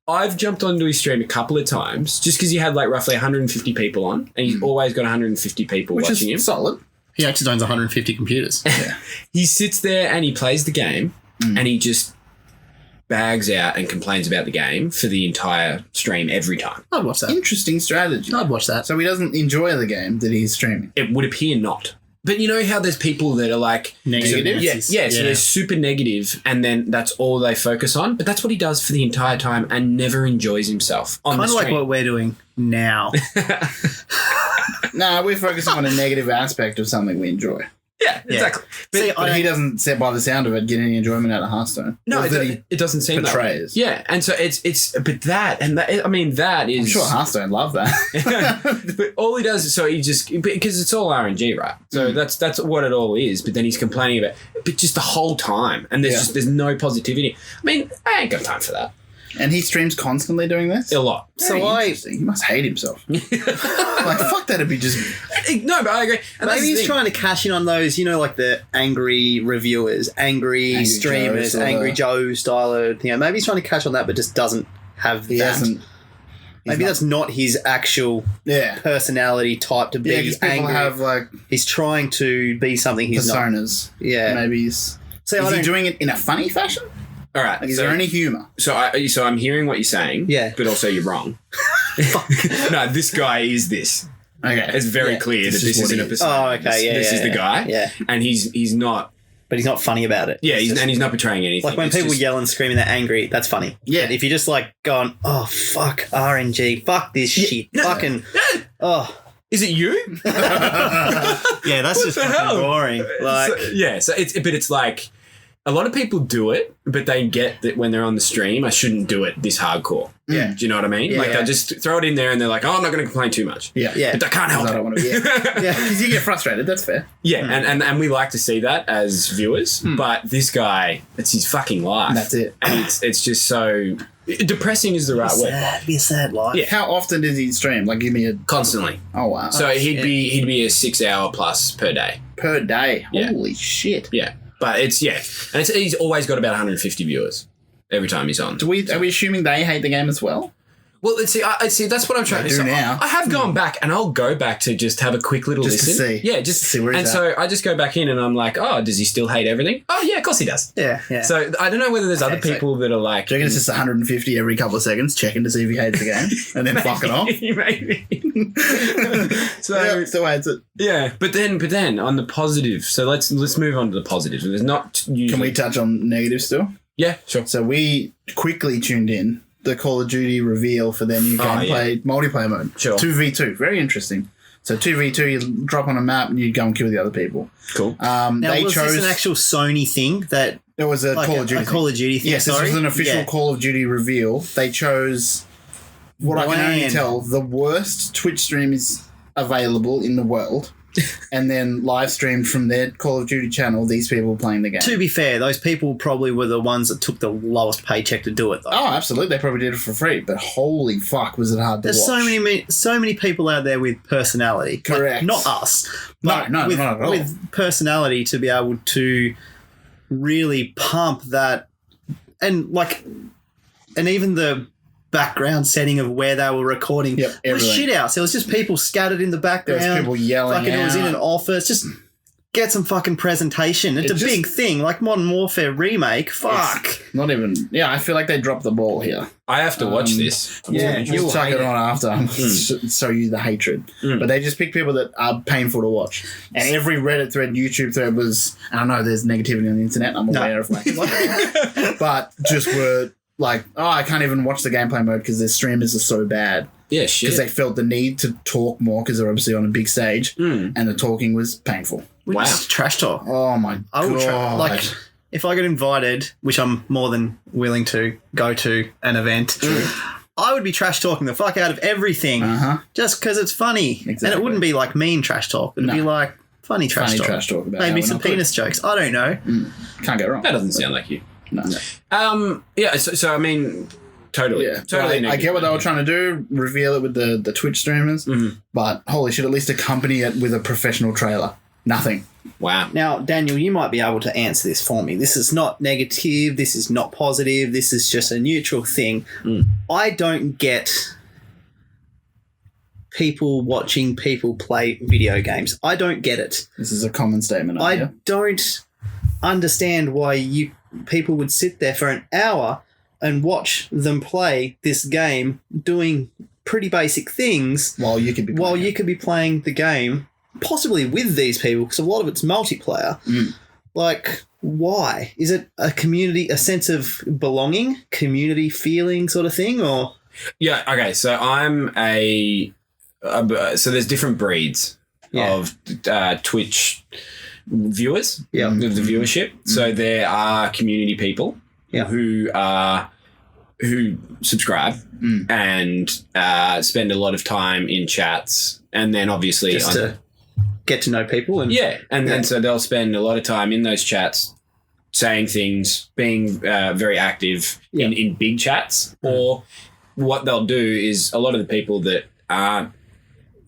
I've jumped onto his stream a couple of times just because he had like roughly 150 people on, and he's always got 150 people Which watching him. is solid. He actually owns 150 computers. He sits there and he plays the game, and he just bags out and complains about the game for the entire stream every time. I'd watch that. Interesting strategy. I'd watch that. So he doesn't enjoy the game that he's streaming. It would appear not. But you know how there's people that are like Negative? Yeah, so they're super negative, and then that's all they focus on. But that's what he does for the entire time and never enjoys himself on Kind the of like stream. what we're doing now. Nah, we're focusing on a negative aspect of something we enjoy. Yeah, exactly. But, See, But he doesn't, by the sound of it, get any enjoyment out of Hearthstone. no, Or that he it doesn't seem portrays. that way. Yeah, and so but that that is. I'm sure Hearthstone love that. But all he does is because it's all RNG, right? So that's what it all is. But then he's complaining about, but just the whole time, and there's no positivity. I mean, I ain't got time for that. And he streams constantly doing this? A lot. Very interesting. He must hate himself. Like, fuck, that'd be just... No, but I agree. And Maybe he's trying to cash in on those, like the angry reviewers, angry streamers, Joe Angry Joe style of thing. Maybe he's trying to cash on that, but just doesn't have that. Maybe that's not his actual personality type to be people angry. have, like... He's trying to be something he's not. Personas. Yeah. Maybe he's... So is he doing it in a funny fashion? All right. Like, is there any humour? So I'm hearing what you're saying. Yeah. But also you're wrong. No, this guy is this. Okay. It's very clear that this isn't a persona. Oh, okay. This is the guy. Yeah. And he's not. But he's not funny about it. Yeah, he's not portraying anything. Like when people yell and scream and they're angry, that's funny. Yeah. But if you're just like going, oh, fuck RNG, fuck this shit, fucking, oh. Is it you? Yeah, that's just fucking boring. Like, So it's like a lot of people do it, but they get that when they're on the stream, I shouldn't do it this hardcore. Yeah. Do you know what I mean? Yeah, like yeah. they just throw it in there and they're like, oh, I'm not going to complain too much. Yeah. Yeah. But I can't help I it. don't want to... Yeah. Because you get frustrated. That's fair. Yeah, and we like to see that as viewers, but this guy, it's his fucking life. That's it. And it's just so... Depressing is the right word. be a sad life. Yeah. How often does he stream? Like, give me a... Constantly. Oh, wow. So he'd be a 6 hour plus per day. Per day. Yeah. Holy shit. Yeah. But and he's always got about 150 viewers every time he's on. Are we assuming they hate the game as well? Well, let's see. That's what I'm trying to do say. now. I have gone back, and I'll go back to just have a quick little Just to listen. see. Yeah, just See where he's and at. so I just go back in, and I'm like, oh, does he still hate everything? Oh, yeah, of course he does. Yeah, yeah. So I don't know whether there's other so- people that are like, Do you reckon it's just 150 every couple of seconds, checking to see if he hates the game, and then fucking off? Maybe. So Yeah, so hates it. yeah, but then on the positive. So let's move on to the positives. There's not usually, Can we touch on negative still? Yeah, sure. So we quickly tuned in the Call of Duty reveal for their new gameplay multiplayer mode. Sure. 2v2. Very interesting. So 2v2, you drop on a map and you go and kill the other people. Cool. Now, they was chose... this an actual Sony thing that... It was a Like Call of Duty a Call of Duty thing, Yes, this sorry? was an official Yeah. Call of Duty reveal. They chose, what I can only Bland. tell, the worst Twitch streams available in the world, and then live streamed from their Call of Duty channel, these people playing the game. To be fair, those people probably were the ones that took the lowest paycheck to do it, though. Oh, absolutely. They probably did it for free, but holy fuck, was it hard to There's watch. so many people out there with personality. Like, Correct. not us. No, but no, with, not at all. With personality to be able to really pump that, and even the background setting of where they were recording Yep, was everything. shit house. There was just people scattered in the There background. was people yelling Fucking, it was in out. an office. Just get some fucking presentation. It's It a just- big thing, like Modern Warfare remake. Fuck. Not even... Yeah, I feel like they dropped the ball here. I have to watch this. Yeah, We'll you'll chuck hate it it. on after. Show you the hatred. But they just pick people that are painful to watch. And every Reddit thread, YouTube thread was... And I know there's negativity on the internet. I'm aware of that. But just were like, oh, I can't even watch the gameplay mode because their streamers are so bad. Yeah, shit. Because they felt the need to talk more because they're obviously on a big stage. And the talking was painful. We Wow. just trash talk. Oh, my I will God. like if I get invited, which I'm more than willing to go to an event. I would be trash talking the fuck out of everything just because it's funny. And Exactly. it wouldn't be like mean trash talk. It'd be like funny trash Funny talk. trash talk about how Maybe we're some not good. penis jokes. I don't know. Can't go wrong. That doesn't sound like you. No. Yeah. So I mean, totally. Yeah, Totally. I get what they were trying to do, reveal it with the Twitch streamers, but holy shit, at least accompany it with a professional trailer. Nothing. Wow. Now, Daniel, you might be able to answer this for me. This is not negative. This is not positive. This is just a neutral thing. I don't get people watching people play video games. I don't get it. This is a common statement. I don't understand why people would sit there for an hour and watch them play this game doing pretty basic things while you could be playing the game possibly with these people, because a lot of it's multiplayer. Like, why? Is it a community, a sense of belonging, community feeling sort of thing, or? Yeah. Okay. So so there's different breeds of Twitch viewers. Yeah. Of the viewership. So there are community people who subscribe and spend a lot of time in chats, and then obviously just to get to know people. And so they'll spend a lot of time in those chats saying things, being very active in big chats. Or what they'll do is, a lot of the people that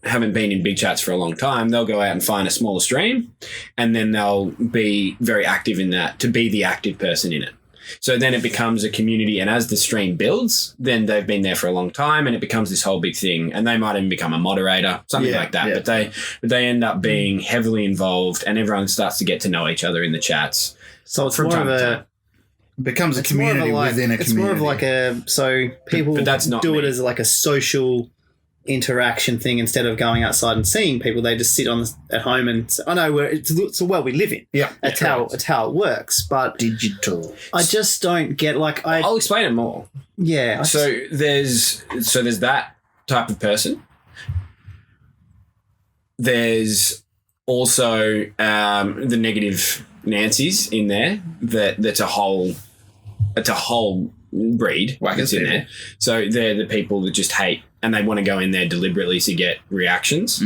haven't been in big chats for a long time, they'll go out and find a smaller stream, and then they'll be very active in that to be the active person in it. So then it becomes a community, and as the stream builds, then they've been there for a long time, and it becomes this whole big thing, and they might even become a moderator, something like that. Yeah. But they end up being heavily involved, and everyone starts to get to know each other in the chats. So it's more of a becomes a community within a community. It's more of like so people but that's not do it as like a social interaction thing instead of going outside and seeing people. They just sit at home and say, "Oh no, it's a world we live in." Yeah, it's how it works. But digital. I just don't get I'll explain it more. Yeah. So there's that type of person. There's also the negative Nancy's in there. That's a whole breed that's in there. So they're the people that just hate, and they want to go in there deliberately to get reactions.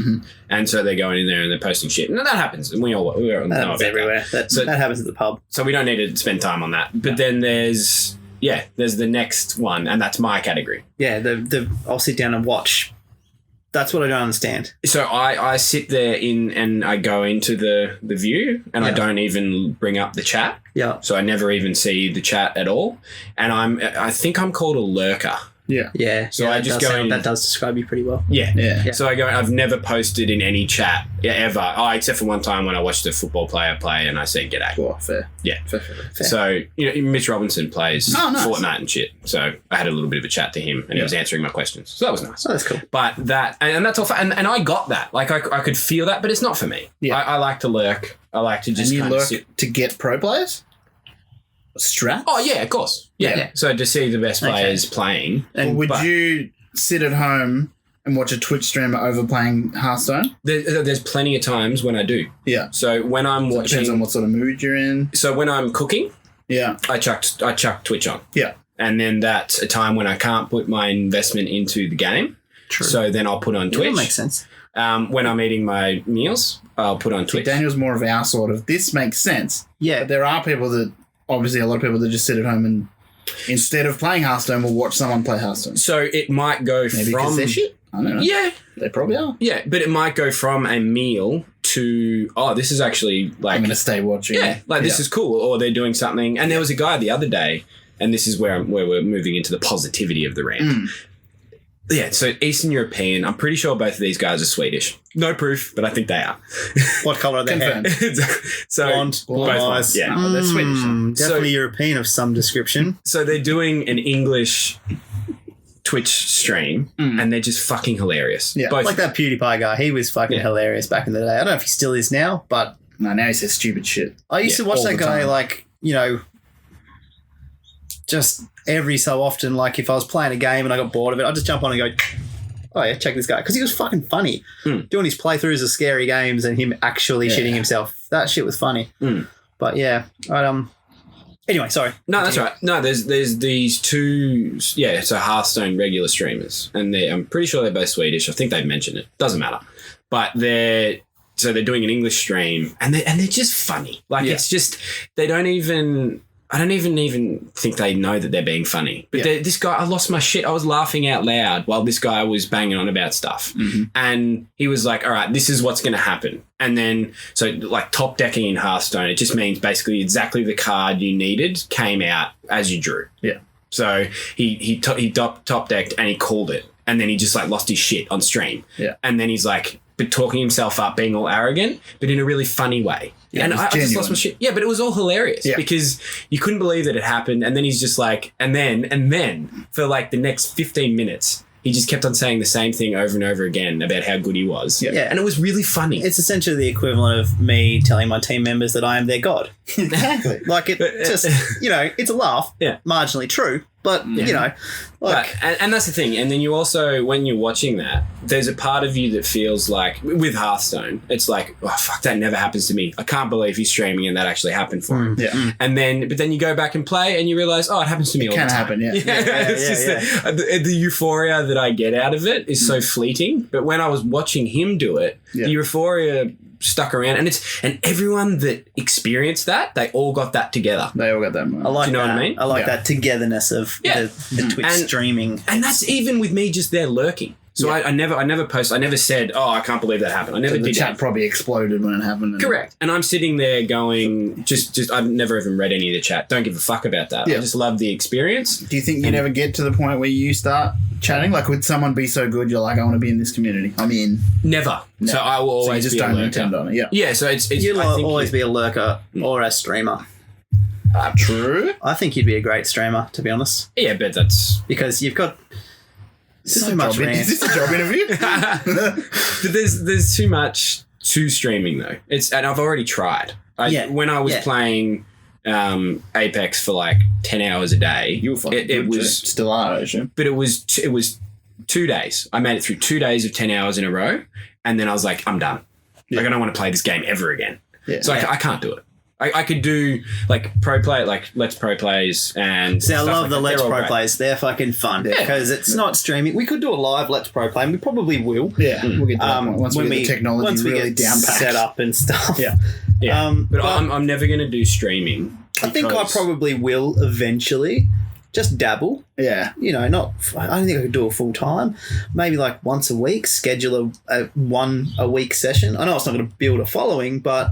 And so they're going in there and they're posting shit. And that happens. And we all know happens everywhere. That happens at the pub. So we don't need to spend time on that. But then there's the next one, and that's my category. Yeah, I'll sit down and watch. That's what I don't understand. So I sit there and I go into the view, and I don't even bring up the chat. Yeah. So I never even see the chat at all. And I think I'm called a lurker. Yeah. Yeah. So I just go in. That does describe you pretty well. Yeah. So I've never posted in any chat ever. Except for one time when I watched a football player play and I said g'day. Oh, fair. Yeah. Fair. So, Mitch Robinson plays Fortnite and shit. So I had a little bit of a chat to him, and he was answering my questions. So that was nice. Oh, that's cool. But and that's all. And I got that. Like I could feel that, but it's not for me. Yeah. I like to lurk. I like to just kind of sit. To get pro players? Strats? Oh, yeah, of course. Yeah. So to see the best players playing. And would you sit at home and watch a Twitch streamer over playing Hearthstone? There's plenty of times when I do. Yeah. So when I'm watching... Depends on what sort of mood you're in. So when I'm cooking, I chuck Twitch on. Yeah. And then that's a time when I can't put my investment into the game. True. So then I'll put on Twitch. That makes sense. When I'm eating my meals, I'll put on Twitch. Daniel's more of our sort of, this makes sense. Yeah. But there are people that... Obviously, a lot of people that just sit at home and instead of playing Hearthstone will watch someone play Hearthstone. So it might go Maybe because they're shit. I don't know. Yeah. They probably are. Yeah, but it might go from a meal to, this is actually like... I'm going to stay watching. Yeah, this is cool. Or they're doing something. And there was a guy the other day, and this is where we're moving into the positivity of the rant. Yeah, so Eastern European. I'm pretty sure both of these guys are Swedish. No proof, but I think they are. What colour are their hair? So blonde eyes. Yeah, they're Swedish. Definitely European of some description. So they're doing an English Twitch stream, and they're just fucking hilarious. Yeah, like that PewDiePie guy. He was fucking hilarious back in the day. I don't know if he still is now, but no, now he says stupid shit. I used to watch that guy, like, just every so often, like if I was playing a game and I got bored of it, I'd just jump on and go, oh yeah, check this guy. Because he was fucking funny. Doing his playthroughs of scary games and him actually shitting himself. That shit was funny. But yeah, anyway, sorry. No, that's right. No, there's these two, so Hearthstone regular streamers. And I'm pretty sure they're both Swedish. I think they've mentioned it. Doesn't matter. But they're doing an English stream and they're just funny. Like it's just, they don't even... I don't even think they know that they're being funny. But this guy, I lost my shit. I was laughing out loud while this guy was banging on about stuff. And he was like, all right, this is what's going to happen. And then, so like top decking in Hearthstone, it just means basically exactly the card you needed came out as you drew. Yeah. So he top decked and he called it. And then he just like lost his shit on stream. Yeah. And then he's like, talking himself up, being all arrogant, but in a really funny way. Yeah, and I just lost my shit. Yeah, but it was all hilarious because you couldn't believe that it happened. And then he's just like, and then for like the next 15 minutes, he just kept on saying the same thing over and over again about how good he was. Yeah. And it was really funny. It's essentially the equivalent of me telling my team members that I am their god. Exactly. Like, it just, it's a laugh. Yeah. Marginally true. But, and that's the thing. And then you also, when you're watching that, there's a part of you that feels like, with Hearthstone, it's like, oh, fuck, that never happens to me. I can't believe he's streaming and that actually happened for him. Yeah. And then, but then you go back and play and you realize, oh, it happens to me all the time. Can happen, yeah. It's just the euphoria that I get out of it is so fleeting. But when I was watching him do it, the euphoria stuck around, and everyone that experienced that, they all got that together. They all got that moment. I like Do you know that. what I mean? I like that togetherness of the Twitch streaming. And that's even with me just there lurking. So I never said, oh, I can't believe that happened. I never the did chat that. probably exploded when it happened. Correct. And I'm sitting there going, just I've never even read any of the chat. Don't give a fuck about that. Yeah. I just love the experience. Do you think you never get to the point where you start chatting? Like, would someone be so good you're like, I want to be in this community? I mean, Never. So I will always so you just be don't a intend lurker. on it. Yeah. Yeah, so it's You'll I think always be a lurker or a streamer. True. I think you'd be a great streamer, to be honest. Yeah, but that's... Because you've got so much rant. Is this a job interview? But there's too much to streaming though. And I've already tried. When I was playing Apex for like 10 hours a day, You were fucking it was still are, I assume. but it was 2 days. I made it through 2 days of 10 hours in a row, and then I was like, I'm done. Like, I don't want to play this game ever again. Yeah. So I can't do it. I could do like pro play, like Let's Pro plays, and See, I stuff love like the that. Let's They're all Pro great. plays. They're fucking fun because it's not streaming. We could do a live Let's Pro play, and we probably will. Yeah, we'll get to that point. Once when we get the technology once we really get down packed. set up and stuff. Yeah. Yeah, but I'm never going to do streaming. I think I because- probably will eventually. Just dabble. Yeah. I don't think I could do it full time. Maybe like once a week, schedule a one-a-week session. I know it's not going to build a following, but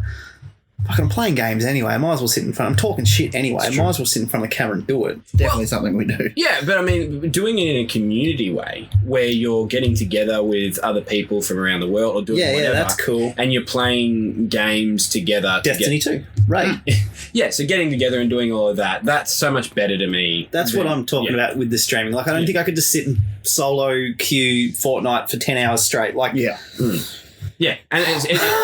fucking I'm playing games anyway. I might as well sit in front. I'm talking shit anyway. I might as well sit in front of the camera and do it. Definitely something we do. Yeah, but I mean, doing it in a community way where you're getting together with other people from around the world or doing whatever. Yeah, that's cool. And you're playing games together. Destiny 2. Right. Yeah, so getting together and doing all of that, that's so much better to me. That's what I'm talking about with the streaming. Like, I don't think I could just sit and solo queue Fortnite for 10 hours straight. Like, Yeah. Yeah, and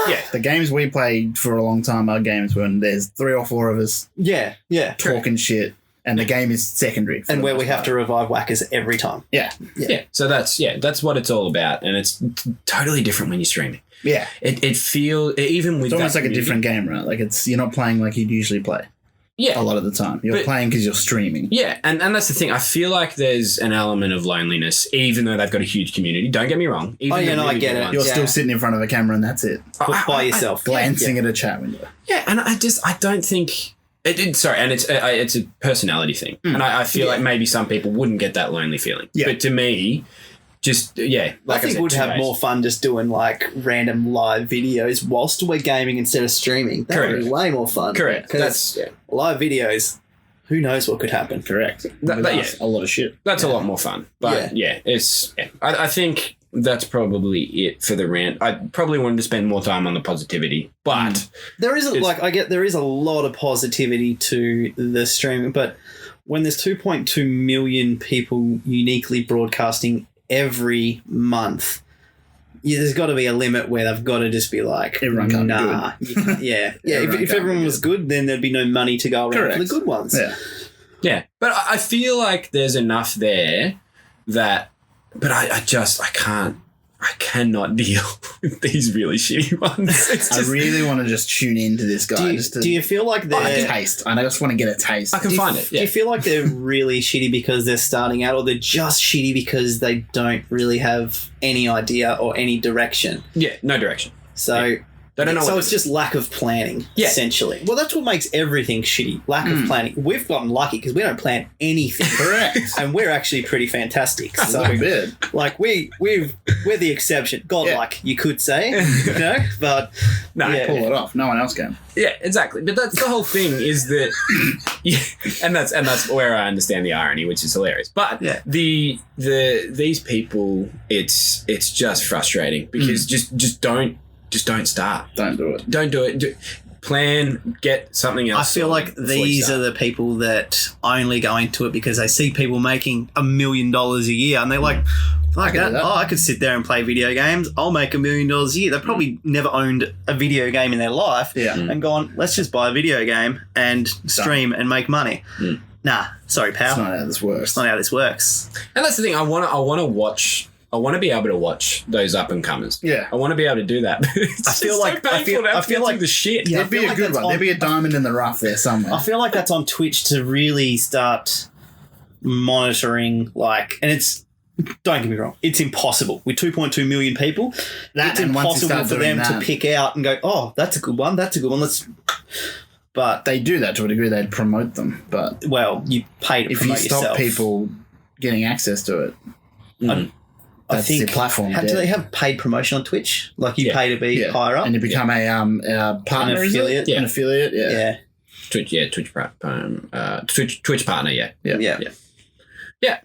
yeah. The games we played for a long time are games when there's 3 or 4 of us yeah. talking shit, and the game is secondary. And where we have to revive whackers every time. Yeah. So that's what it's all about, and it's totally different when you're streaming. Yeah. It feels, even with It's almost that like a different game, right? Like, you're not playing like you'd usually play Yeah. a lot of the time. You're playing because you're streaming. Yeah, and that's the thing. I feel like there's an element of loneliness, even though they've got a huge community. Don't get me wrong. Even the I really get good it. ones. You're Yeah. still sitting in front of a camera and that's it. By yourself. Glancing at a chat window. Yeah, and I don't think... sorry, and it's a personality thing. And I feel like maybe some people wouldn't get that lonely feeling. Yeah. But to me... Just, like I think said, we'd 2 have days. more fun just doing like random live videos whilst we're gaming instead of streaming. That would be way more fun. Correct. 'Cause live videos, who knows what could happen. Correct. That- With yeah. us, a lot of shit. That's a lot more fun. But I think that's probably it for the rant. I probably wanted to spend more time on the positivity, but There is there is a lot of positivity to the streaming, but when there's 2.2 million people uniquely broadcasting every month, there's got to be a limit where they've got to just be like, Everyone can't be nah. Yeah. Everyone If can't everyone be was good, then there'd be no money to go around Correct. for the good ones. Yeah. but I feel like there's enough there that, but I cannot deal with these really shitty ones. It's I just, really want to just tune into this guy. Do you feel like a they're... taste? I just want to get a taste. I can find it. Do you feel like they're really shitty because they're starting out, or they're just shitty because they don't really have any idea or any direction? Yeah, no direction. So They don't know so what it's to do. just lack of planning, Yeah. essentially. Well, that's what makes everything shitty. Lack of planning. We've gotten lucky because we don't plan anything. Correct. And we're actually pretty fantastic. A So, little bit. like, we're the exception. Godlike, you could say, but No, Pull it off. No one else can. Yeah, exactly. But that's the whole thing is that, and that's where I understand the irony, which is hilarious. But these people, it's just frustrating because just don't start. Don't do it. Don't do it. Plan, get something I else. feel like before you these start. are the people that only go into it because they see people making $1 million a year and they're like, Fuck can do that. that. Oh, I could sit there and play video games. I'll make $1 million a year. They've probably never owned a video game in their life. Yeah. And gone, let's just buy a video game and stream and make money. Nah, sorry, pal. It's not how this works. It's not how this works. And that's the thing. I want to watch. I want to be able to watch those up and comers. Yeah. I want to be able to do that. It's I feel like the shit. Yeah, I There'd be feel a like good that's one. on- There'd be a diamond in the rough there somewhere. I feel like that's on Twitch to really start monitoring, and it's, don't get me wrong, it's impossible. With 2.2 million people, it's and once you impossible start for doing them to that- pick out and go, oh, that's a good one, but, They do that to a degree. They'd promote them, but well, you pay to if you promote stop yourself. people getting access to it, I that's think, the platform. do dead. they have paid promotion on Twitch? Like you pay to be higher up? and you become a partner, An affiliate? An affiliate, Yeah. Twitch partner, yeah.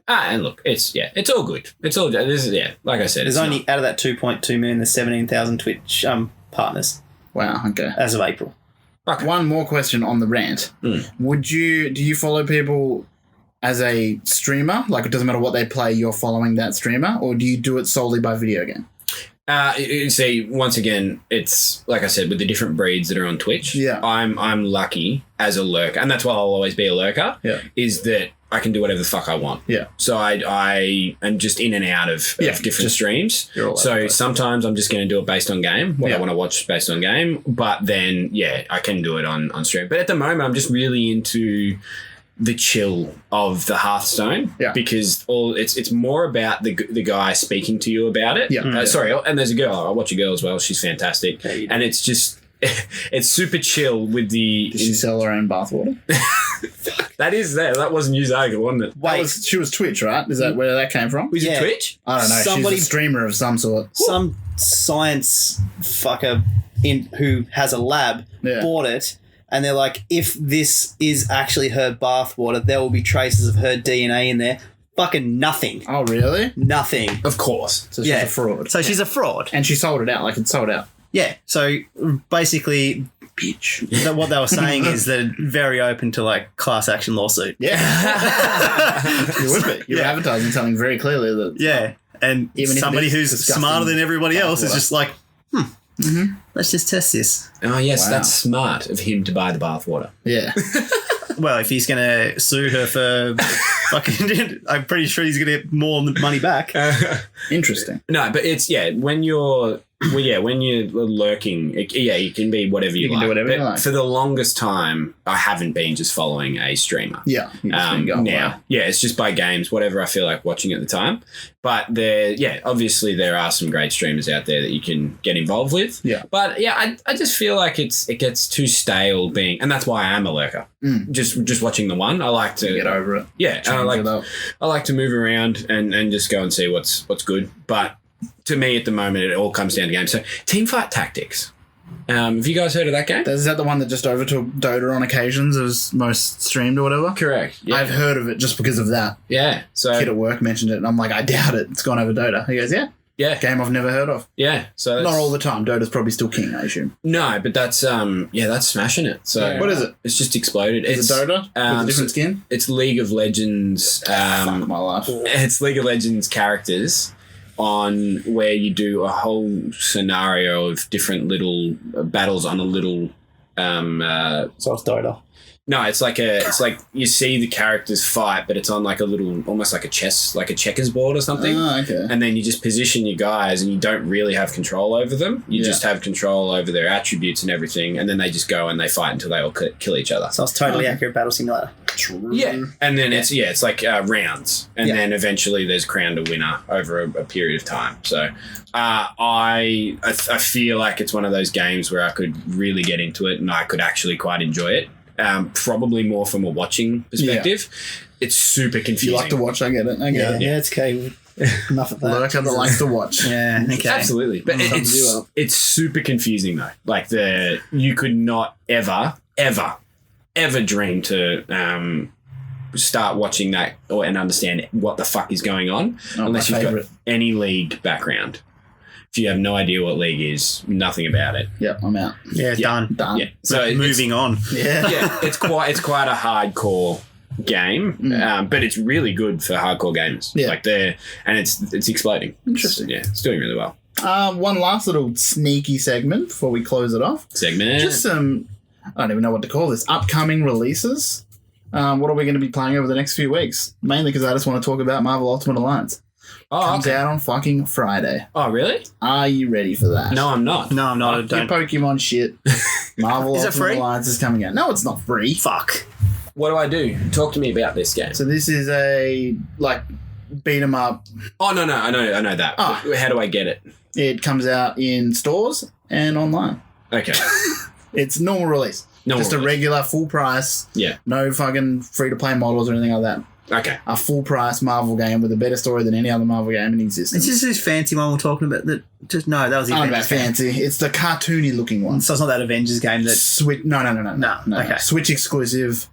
And look, it's all good. It's all this is like I said. There's only out of that 2.2 million, there's 17,000 Twitch partners Wow. Okay. as of April. One more question on the rant. Do you follow people as a streamer? Like, it doesn't matter what they play, you're following that streamer, or do you do it solely by video game? See, once again, it's like I said with the different breeds that are on Twitch. Yeah. I'm lucky as a lurker, and that's why I'll always be a lurker. Yeah. Is that I can do whatever the fuck I want. Yeah. So I am just in and out of different streams. You're all over the So place. sometimes I'm just going to do it based on game, what I want to watch based on game. But then, I can do it on stream. But at the moment, I'm just really into the chill of the Hearthstone. Yeah. Because it's more about the guy speaking to you about it. Yeah. Sorry, and there's a girl. I watch a girl as well. She's fantastic. Yeah, you do. And it's just... it's super chill with the... Did she sell her own bathwater? That was a news article, wasn't it? She was Twitch, right? Is that where that came from? Was it Twitch? I don't know. Somebody- She's a streamer of some sort. Some science fucker who has a lab bought it, and they're like, if this is actually her bathwater, there will be traces of her DNA in there. Fucking nothing. Oh, really? Nothing. Of course. So she's a fraud. So she's a fraud. And she sold it out. Like, it's sold out. Yeah. So basically, Bitch. what they were saying is they're very open to class action lawsuit. Yeah. You would be. You're advertising something very clearly that. Yeah. And Even if somebody it is who's disgusting smarter than everybody else is bathwater. just like, let's just test this. Oh, yes, Wow. that's smart of him to buy the bathwater. Yeah. Well, if he's going to sue her for fucking, I'm pretty sure he's going to get more money back. Interesting. No, but it's, when you're lurking, you can be whatever you can like. do whatever but you like. For the longest time, I haven't been just following a streamer. Yeah. You just been going, Now, wow. it's just by games, whatever I feel like watching at the time. But obviously there are some great streamers out there that you can get involved with. Yeah. But I just feel like it gets too stale being, and that's why I am a lurker. Just watching the one. I like to Get over it. Yeah, and Change it up. I like to move around and just go and see what's good. But to me, at the moment, it all comes down to games. So, Teamfight Tactics. Have you guys heard of that game? Is that the one that just overtook Dota on occasions as most streamed or whatever? Correct. Yeah. I've heard of it just because of that. Yeah. So Kid at work mentioned it, and I'm like, I doubt it. It's gone over Dota. He goes, yeah. game I've never heard of. Yeah. So Not all the time. Dota's probably still king, I assume. No, but that's that's smashing it. So What is it? It's just exploded. Is it Dota with a different skin? It's League of Legends. Fuck my life. It's League of Legends characters on where you do a whole scenario of different little battles on a little. So it's Dota. No, it's like you see the characters fight, but it's on like a little, almost like a checkers board or something. Oh, okay. And then you just position your guys, and you don't really have control over them. You just have control over their attributes and everything, and then they just go and they fight until they all kill each other. So it's totally accurate battle simulator. Yeah, and then it's like rounds, and then eventually there's crowned a winner over a period of time. So I feel like it's one of those games where I could really get into it, and I could actually quite enjoy it. Probably more from a watching perspective. It's super confusing. You like to watch, I get it. I get it. Yeah, it's okay. Enough of that. Lurker that likes to watch. Yeah, okay. Absolutely. But Sums you up. it's super confusing though. Like you could not ever dream to start watching that and understand what the fuck is going on unless you've got any League background. If you have no idea what League is, nothing about it. Yep, I'm out. Yeah, done. Done. Yeah. So Moving on. Yeah. it's quite a hardcore game, but it's really good for hardcore gamers. Yeah. Like and it's exploding. Interesting. It's doing really well. One last little sneaky segment before we close it off. Just some, I don't even know what to call this, upcoming releases. What are we going to be playing over the next few weeks? Mainly because I just want to talk about Marvel Ultimate Alliance. Comes out on fucking Friday. Oh, really? Are you ready for that? No, I'm not. No, I'm not. Your Pokemon shit. Marvel Is it Ultimate free? Alliance is coming out. No, it's not free. Fuck. What do I do? Talk to me about this game. So this is a, like, beat 'em up. Oh, no, I know that. Oh. How do I get it? It comes out in stores and online. Okay. It's normal release. Just a regular full price. Yeah. No fucking free-to-play models or anything like that. Okay. A full-price Marvel game with a better story than any other Marvel game in existence. It's just this fancy one we're talking about. That that was the I don't know Avengers about game. fancy. It's the cartoony-looking one. So it's not that Avengers game that. Switch. No. Okay. Switch exclusive,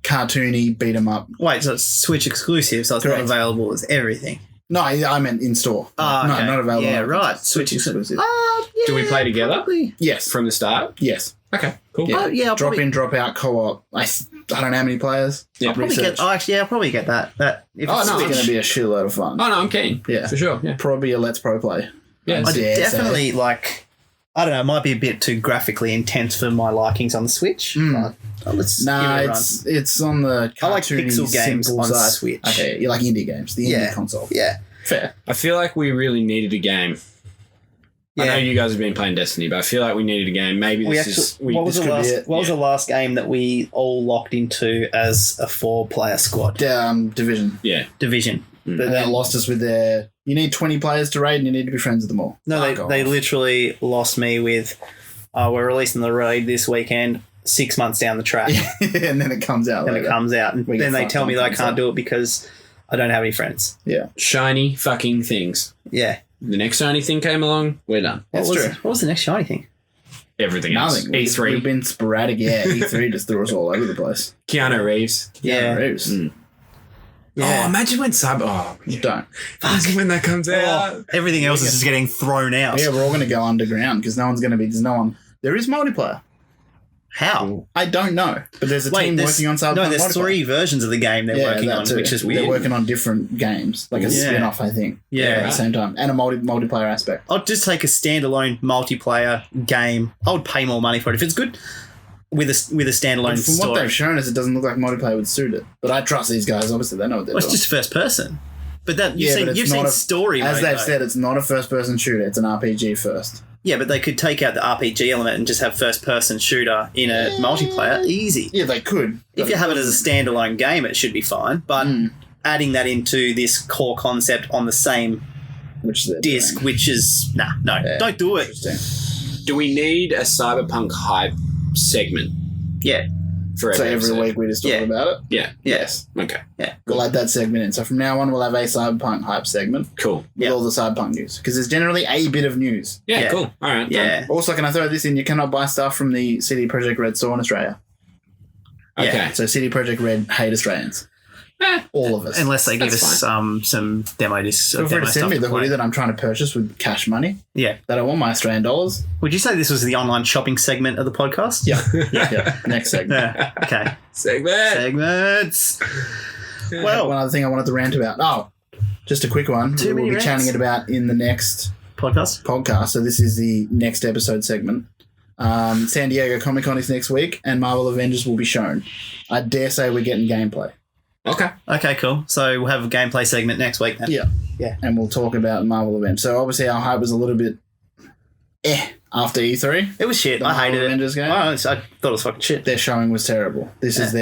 cartoony, beat 'em up. Wait, so it's Switch exclusive, so it's Correct. not available as everything. No, I meant in store. Oh, No, okay. not available. Yeah, on right. Switch exclusive. Yeah, Do we play together? Probably. Yes. From the start? Yes. Okay, cool. Yeah. Oh, yeah, I'll drop probably- in, drop out, co-op. I don't know how many players. Yeah. I'll probably Research. I'll probably get that. If Oh, it's no, It's Switch, going to be a shitload of fun. Oh, no, I'm keen. Yeah. For sure. Yeah. Probably a Let's Pro play. Yeah. I dare say. definitely I don't know, it might be a bit too graphically intense for my likings on the Switch. But let's give Nah, it a run. it's on the I like cartoony, pixel games simple on side. Switch. Okay, you like indie games, the indie Yeah. console. Yeah. Fair. I feel like we really needed a game. I Yeah. know you guys have been playing Destiny, but I feel like we needed a game. Maybe What this was could be it. What was the last game that we all locked into as a 4-player squad? Division. Yeah. Division. But they lost us with their. You need 20 players to raid, and you need to be friends with them all. No, Fuck they off. literally lost me with, we're releasing the raid this weekend, 6 months down the track. and then it comes out. And later. it comes out. And We then get they fucked tell me on that I comes can't out. do it because I don't have any friends. Yeah. Shiny fucking things. Yeah. The next shiny thing came along, we're done. That's what was, true. What was the next shiny thing? Everything else. Nothing. We've E3. been sporadic. Yeah, E3 just threw us all over the place. Keanu Reeves. Yeah. Reeves. Yeah. Oh, imagine when Don't. Imagine when that comes out. Oh, everything else is just getting thrown out. Yeah, we're all going to go underground because no one's going to be. There's no one. There is multiplayer. How? I don't know, but there's a team working on Cyberpunk. No, there's multiplayer. 3 versions of the game they're working that on, too. which is They're weird. working on different games, like a Yeah. spin-off, I think. Yeah. At the same time, and a multiplayer aspect. I'll just take a standalone multiplayer game. I would pay more money for it if it's good with a standalone From what story. they've shown us, it doesn't look like multiplayer would suit it. But I trust these guys. Obviously, they know what they're Well, it's doing. just first person. But that but you've it's seen not a- story As mode, they've though. said, it's not a first-person shooter. It's an RPG first. Yeah, but they could take out the RPG element and just have first person shooter in a multiplayer. Easy. Yeah, they could. If you have it as a standalone game, it should be fine. But adding that into this core concept on the same which they're disc, doing. which is don't do it. Interesting. Do we need a Cyberpunk hype segment Yeah, for So every every episode? week we just talk Yeah. about it. Yeah. yes, Okay. We'll add that segment in. So from now on, we'll have a Cyberpunk hype segment Cool. with Yeah. all the Cyberpunk news because there's generally a bit of news. Yeah, Yeah. cool. All right. yeah. Also, can I throw this in? You cannot buy stuff from the CD Projekt Red store in Australia. Okay. Yeah. So CD Projekt Red hate Australians. All of us. Unless they give That's us some demo discs. Feel free to send me the hoodie that I'm trying to purchase with cash money. Yeah. That I want my Australian dollars. Would you say this was the online shopping segment of the podcast? Yeah. yeah. Next segment. Yeah. Okay. Segment. Segments. Well, One other thing I wanted to rant about. Oh, just a quick one. Too many We'll be rants. chatting it about in the next podcast. podcast. So this is the next episode segment. San Diego Comic Con is next week, and Marvel Avengers will be shown. I dare say we're getting gameplay. Okay. Okay, cool. So we'll have a gameplay segment next week then. Yeah. Yeah. And we'll talk about Marvel Avengers. So obviously our hype was a little bit after E3. It was shit. The I hated Marvel it. Avengers game? I thought it was fucking shit. Their showing was terrible. This is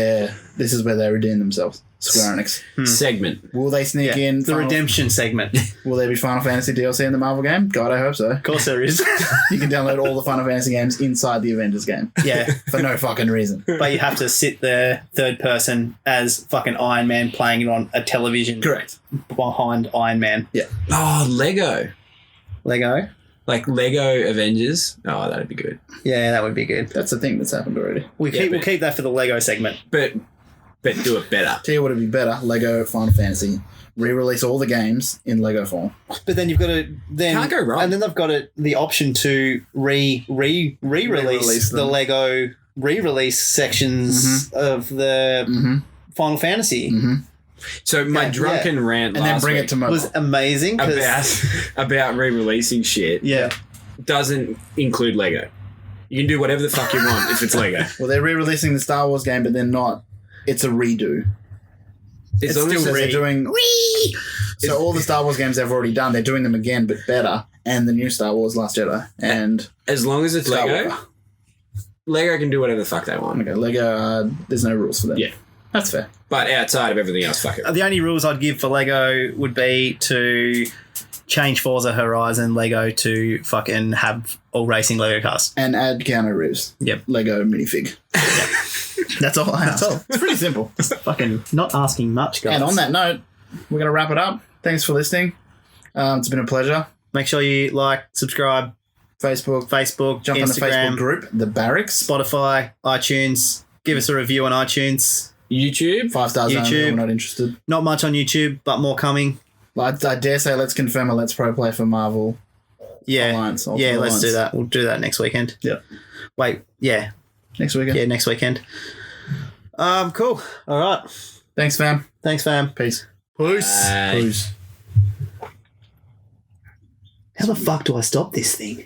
where they redeem themselves. Square Enix. Segment. Will they sneak in the redemption segment. Will there be Final Fantasy DLC in the Marvel game? God, I hope so. Of course there is. You can download all the Final Fantasy games inside the Avengers game. Yeah. For no fucking reason. But you have to sit there third person as fucking Iron Man playing it on a television Correct. behind Iron Man. Oh, Lego. Lego. Like Lego Avengers. Oh, that'd be good. Yeah, that would be good. That's the thing that's happened already. Yeah, We'll but- keep that for the Lego segment. But do it better. Tell you what would be better, Lego Final Fantasy. Re-release all the games in Lego form. But then you've got to Can't go wrong. And then they've got the option to re-release Re-release the them. Lego re-release sections of the Final Fantasy. So my drunken rant And then last bring week it to mobile. Was amazing. 'Cause- about re-releasing shit yeah. doesn't include Lego. You can do whatever the fuck you want if it's Lego. Well, they're re-releasing the Star Wars game, but they're not. It's a redo. It's Still, still they're doing. So all the Star Wars games they've already done, they're doing them again, but better. And the new Star Wars Last Jedi. And as long as it's Lego, Skywalker. Lego can do whatever the fuck they want. Okay, Lego, there's no rules for them. Yeah. That's fair. But outside of everything else, fuck it. The only rules I'd give for Lego would be to change Forza Horizon Lego to fucking have all racing Lego cars. And add Keanu Reeves. Yep. Lego minifig. That's all I ask. That's all. It's pretty simple. Fucking not asking much, guys. And on that note, we're going to wrap it up. Thanks for listening. It's been a pleasure. Make sure you like, subscribe, Facebook, jump Instagram, on the Facebook group, The Barracks. Spotify, iTunes. Give us a review on iTunes. YouTube? 5 stars only. YouTube. We're not interested. Not much on YouTube, but more coming. I dare say let's confirm a Let's Pro play for Marvel. Yeah. Alliance, yeah, Ultimate let's do Alliance. that. We'll do that next weekend. Yeah. Wait, yeah. Next weekend. Yeah, next weekend. Cool. All right. Thanks, fam. Thanks, fam. Peace. Bye. Peace. How the fuck do I stop this thing?